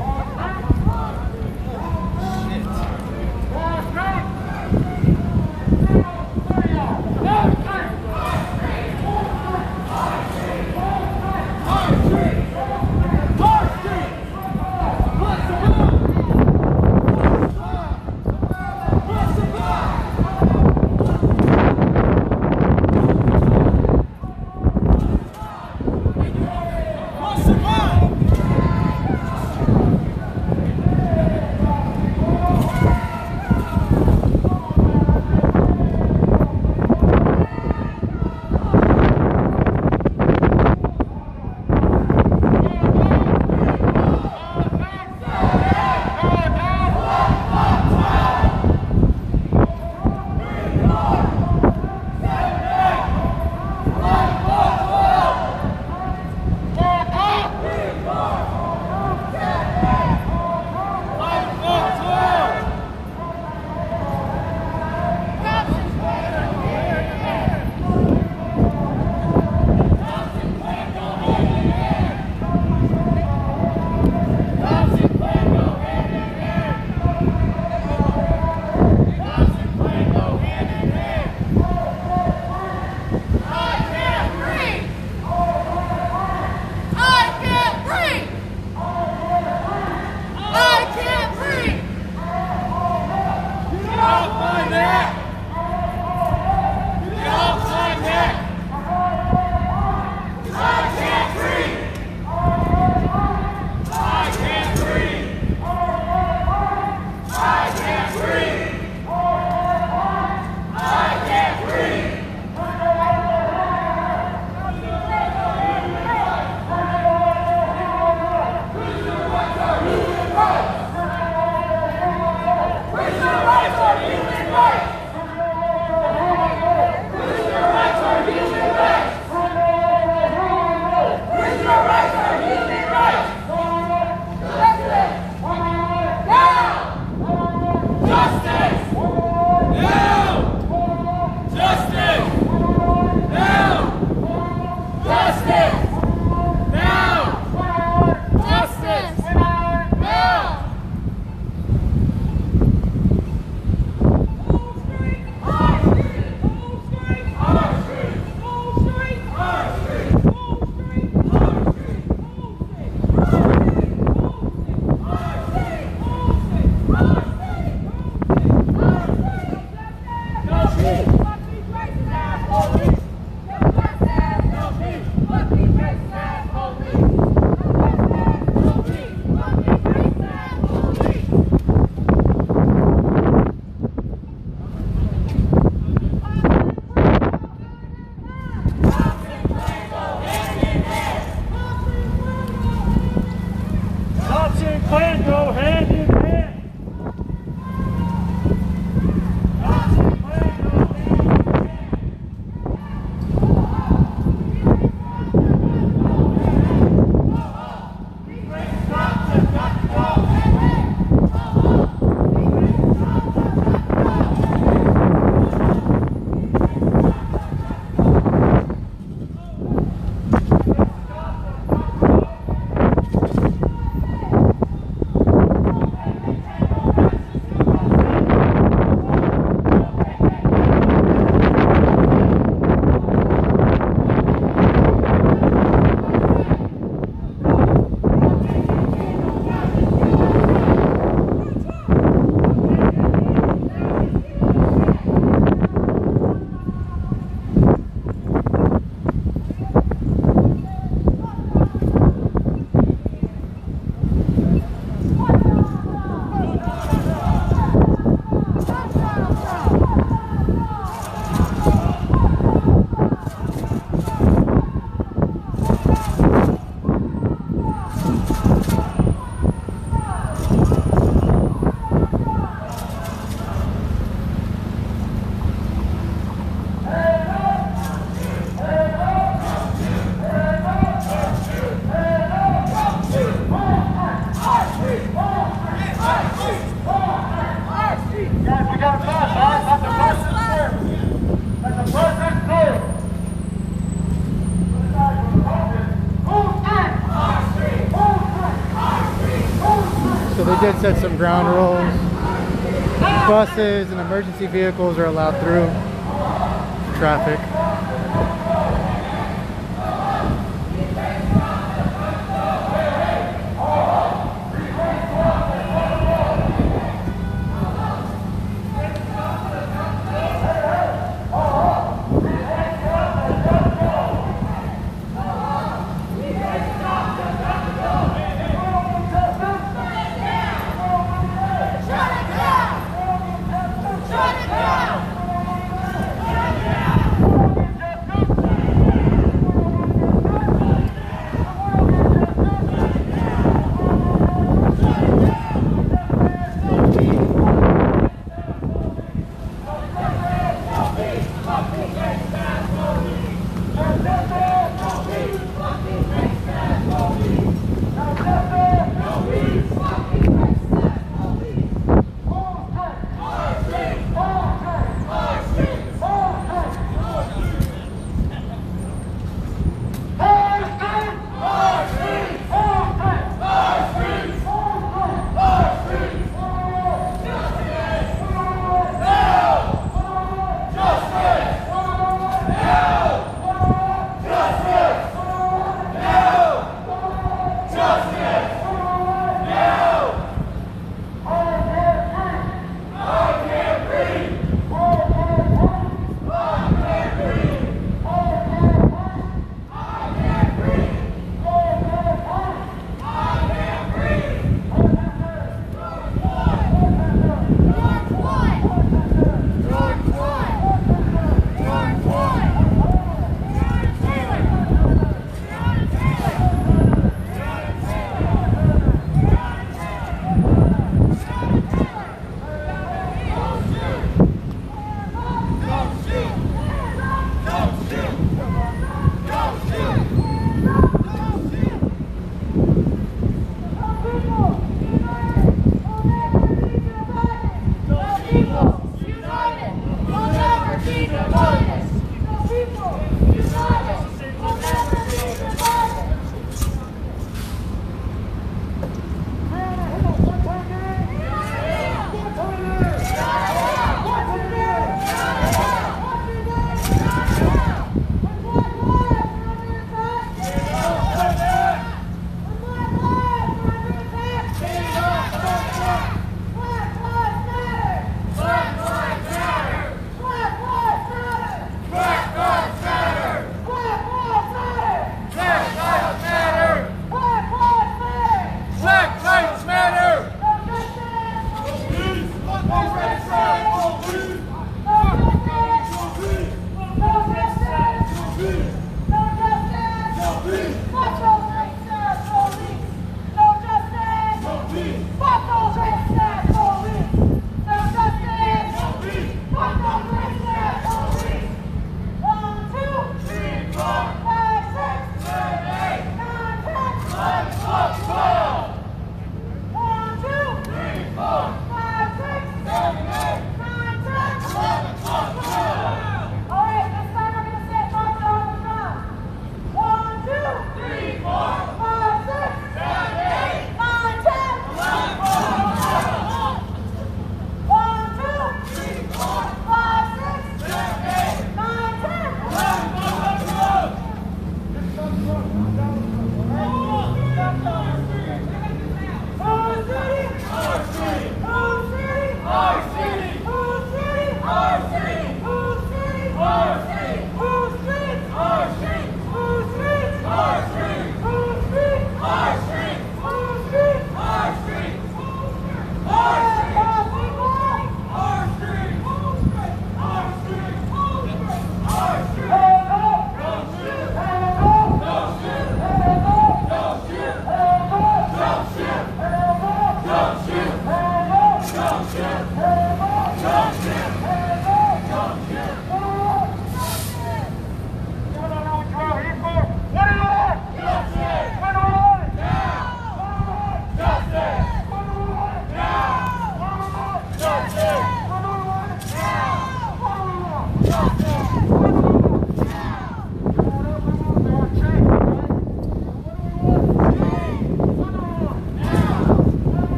Speaker 1: They did set some ground rules. Buses and emergency vehicles are allowed through traffic.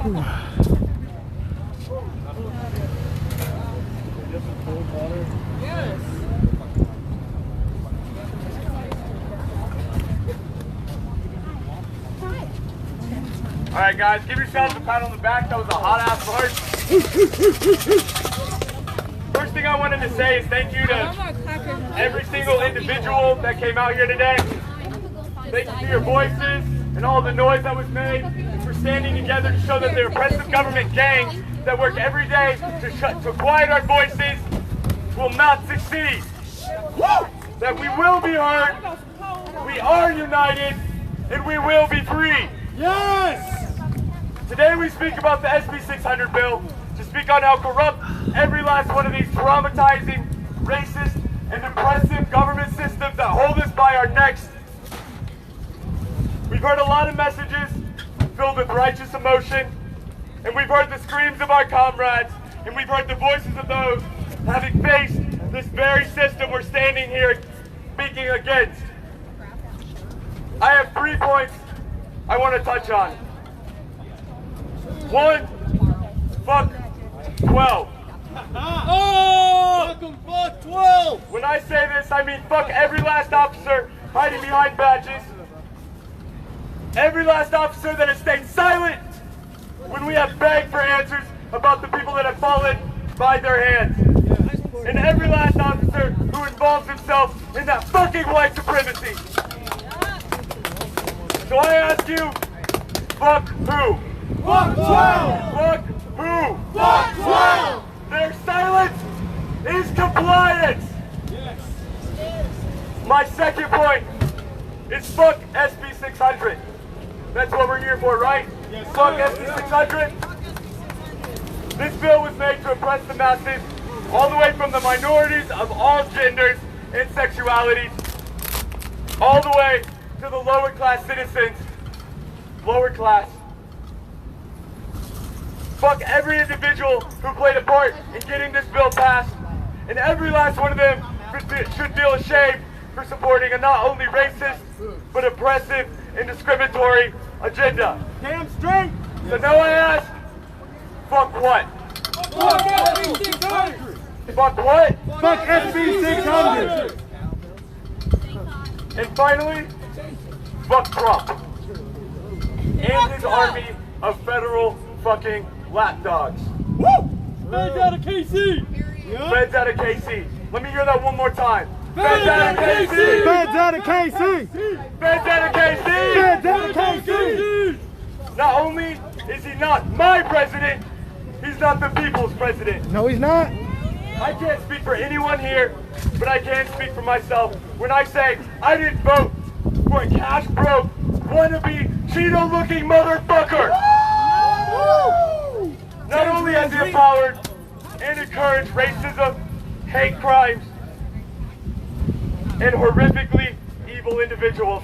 Speaker 12: Yes.
Speaker 10: All right, guys, give yourselves a pat on the back. That was a hot ass march. First thing I wanted to say is thank you to every single individual that came out here today. Thank you for your voices and all the noise that was made, for standing together to show that the oppressive government gangs that work every day to quiet our voices will not succeed. That we will be heard, we are united, and we will be free. Yes! Today we speak about the SB600 bill, to speak on how corrupt every last one of these traumatizing, racist, and oppressive government systems that hold us by our necks. We've heard a lot of messages filled with righteous emotion, and we've heard the screams of our comrades, and we've heard the voices of those having faced this very system we're standing here speaking against. I have 3 points I want to touch on. 1, fuck 12.
Speaker 6: Oh! Fuck 12!
Speaker 10: When I say this, I mean fuck every last officer hiding behind badges. Every last officer that has stayed silent when we have begged for answers about the people that have fallen by their hands. And every last officer who involves himself in that fucking white supremacy. So I ask you, fuck who?
Speaker 6: Fuck 12!
Speaker 10: Fuck who?
Speaker 6: Fuck 12!
Speaker 10: Their silence is compliance!
Speaker 6: Yes.
Speaker 10: My second point is fuck SB600. That's what we're here for, right?
Speaker 6: Yes,
Speaker 10: fuck
Speaker 6: sir.
Speaker 10: SB600. This bill was made to oppress the masses, all the way from the minorities of all genders and sexualities, all the way to the lower class citizens. Lower class. Fuck every individual who played a part in getting this bill passed, and every last one of them should feel ashamed for supporting a not only racist, but oppressive and discriminatory agenda.
Speaker 6: Damn straight!
Speaker 10: So now I ask, fuck what?
Speaker 6: Fuck SB600!
Speaker 10: Fuck what?
Speaker 6: Fuck SB600!
Speaker 10: And finally, fuck Trump and his army of federal fucking lapdogs.
Speaker 6: Woo! Feds out of KC!
Speaker 10: Feds out of KC. Let me hear that one more time. Feds out of KC!
Speaker 6: Feds out of KC!
Speaker 10: Feds out of KC!
Speaker 6: Feds out of KC!
Speaker 10: Not only is he not my president, he's not the people's president.
Speaker 1: No, he's not.
Speaker 10: I can't speak for anyone here, but I can speak for myself when I say I didn't vote for a cash broke, wannabe, Cheeto-looking motherfucker. Not only has he empowered and encouraged racism, hate crimes, and horrifically evil individuals,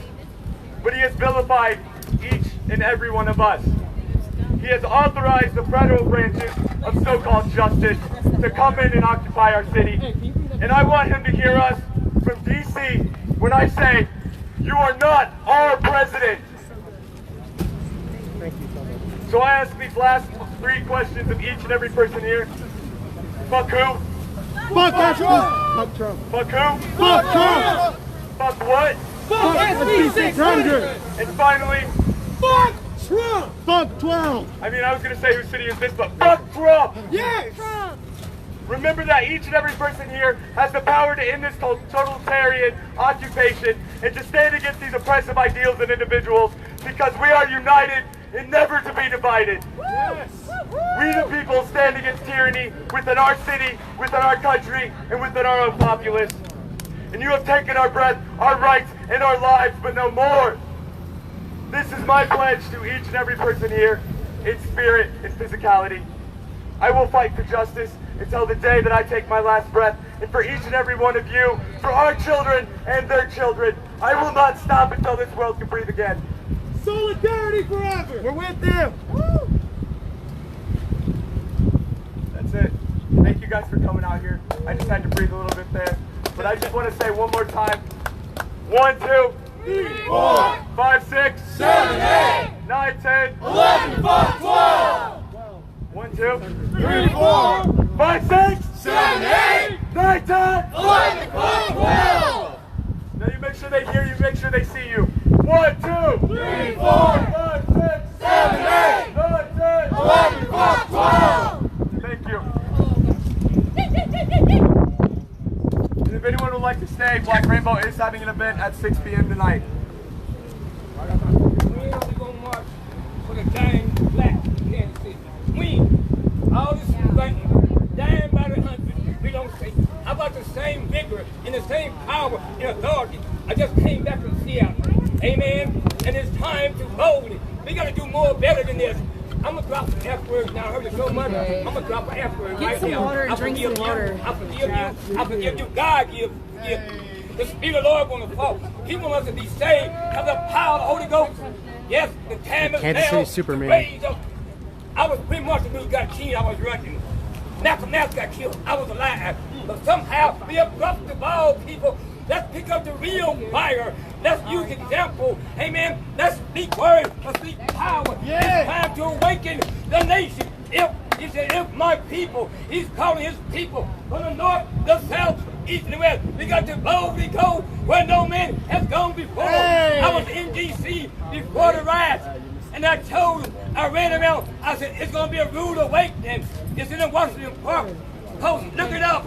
Speaker 10: but he has vilified each and every one of us. He has authorized the federal branches of so-called justice to come in and occupy our city. And I want him to hear us from DC when I say, you are not our president.
Speaker 1: Thank you so much.
Speaker 10: So I ask these last 3 questions of each and every person here. Fuck who?
Speaker 1: Fuck Trump. Fuck Trump.
Speaker 10: Fuck who?
Speaker 1: Fuck Trump.
Speaker 10: Fuck what?
Speaker 6: Fuck SB600!
Speaker 10: And finally,
Speaker 6: Fuck Trump! Fuck 12!
Speaker 10: I mean, I was going to say whose city is this, but fuck Trump!
Speaker 6: Yes!
Speaker 11: Trump.
Speaker 10: Remember that each and every person here has the power to end this totalitarian occupation and to stand against these oppressive ideals and individuals, because we are united and never to be divided.
Speaker 6: Yes!
Speaker 10: We the people stand against tyranny within our city, within our country, and within our own populace. And you have taken our breath, our rights, and our lives, but no more. This is my pledge to each and every person here, in spirit and physicality. I will fight for justice until the day that I take my last breath. And for each and every one of you, for our children and their children, I will not stop until this world can breathe again.
Speaker 6: Solidarity forever! We're with them!
Speaker 10: That's it. Thank you guys for coming out here. I just had to breathe a little bit there. But I just want to say one more time. 1, 2,
Speaker 6: 3, 4,
Speaker 10: 5, 6,
Speaker 6: 7, 8,
Speaker 10: 9, 10,
Speaker 6: 11, 12!
Speaker 10: 2, 3, 4, 5, 6, 7, 8, 9, 10, 11, 12. Now you make sure they hear you, make sure they see you. 1, 2, 3, 4, 5, 6, 7, 8, 9, 10, 11, 12, 12. Thank you. And if anyone would like to stay, Black Rainbow is having an event at 6 p.m. tonight.
Speaker 13: We ain't only gonna march for the dying black Kansas City. We, all this like dying by the hundred. We don't say. How about the same vigor and the same power and authority? I just came back from Seattle. Amen. And it's time to boldly. We gotta do more better than this. I'm gonna drop some F words now. I heard it so much. I'm gonna drop an F word right now.
Speaker 11: Water and drink some water.
Speaker 13: I forgive you. I forgive you. God give. The Spirit of the Lord want to fall. He wants us to be saved. Have the power of the Holy Ghost. Yes, the time is now.
Speaker 1: Kansas City Superman.
Speaker 13: Raise up. I was pretty much when got killed. I was running. Malcolm X got killed. I was alive. But somehow we have dropped the ball, people. Let's pick up the real fire. Let's use example. Amen. Let's speak words. Let's speak power. Yeah. It's time to awaken the nation. If my people, he's calling his people from the north, the south, east, and west. We got to boldly go where no man has gone before. Hey. I was in D.C. before the riots, and I ran around. I said, it's going to be a rude awakening. It's in the Washington Park. Post, look it up.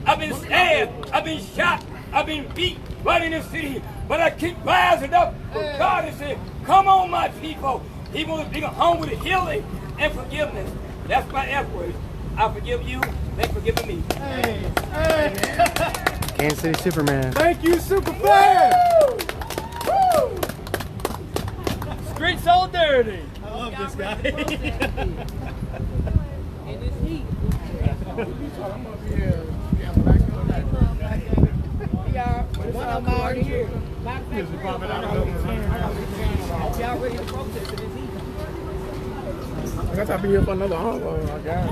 Speaker 13: I've been stabbed. I've been shot. I've been beat right in the city. But I keep rising up. But God has said, come on, my people. He wants to bring home with healing and forgiveness. That's my F word. I forgive you. They forgive me.
Speaker 1: Hey. Kansas City Superman.
Speaker 6: Thank you, Superfan! Woo! Street solidarity. I love this guy.
Speaker 12: In this heat. One of them already here. Y'all ready to protest in this heat?
Speaker 13: I guess I'll be here for another hour. I guess.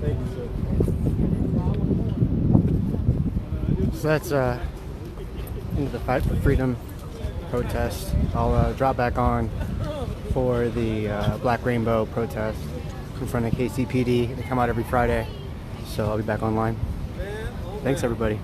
Speaker 6: Thank you, sir.
Speaker 1: So that's into the Fight for Freedom protest. I'll drop back on for the Black Rainbow protest in front of KCPD. They come out every Friday, so I'll be back online. Thanks, everybody.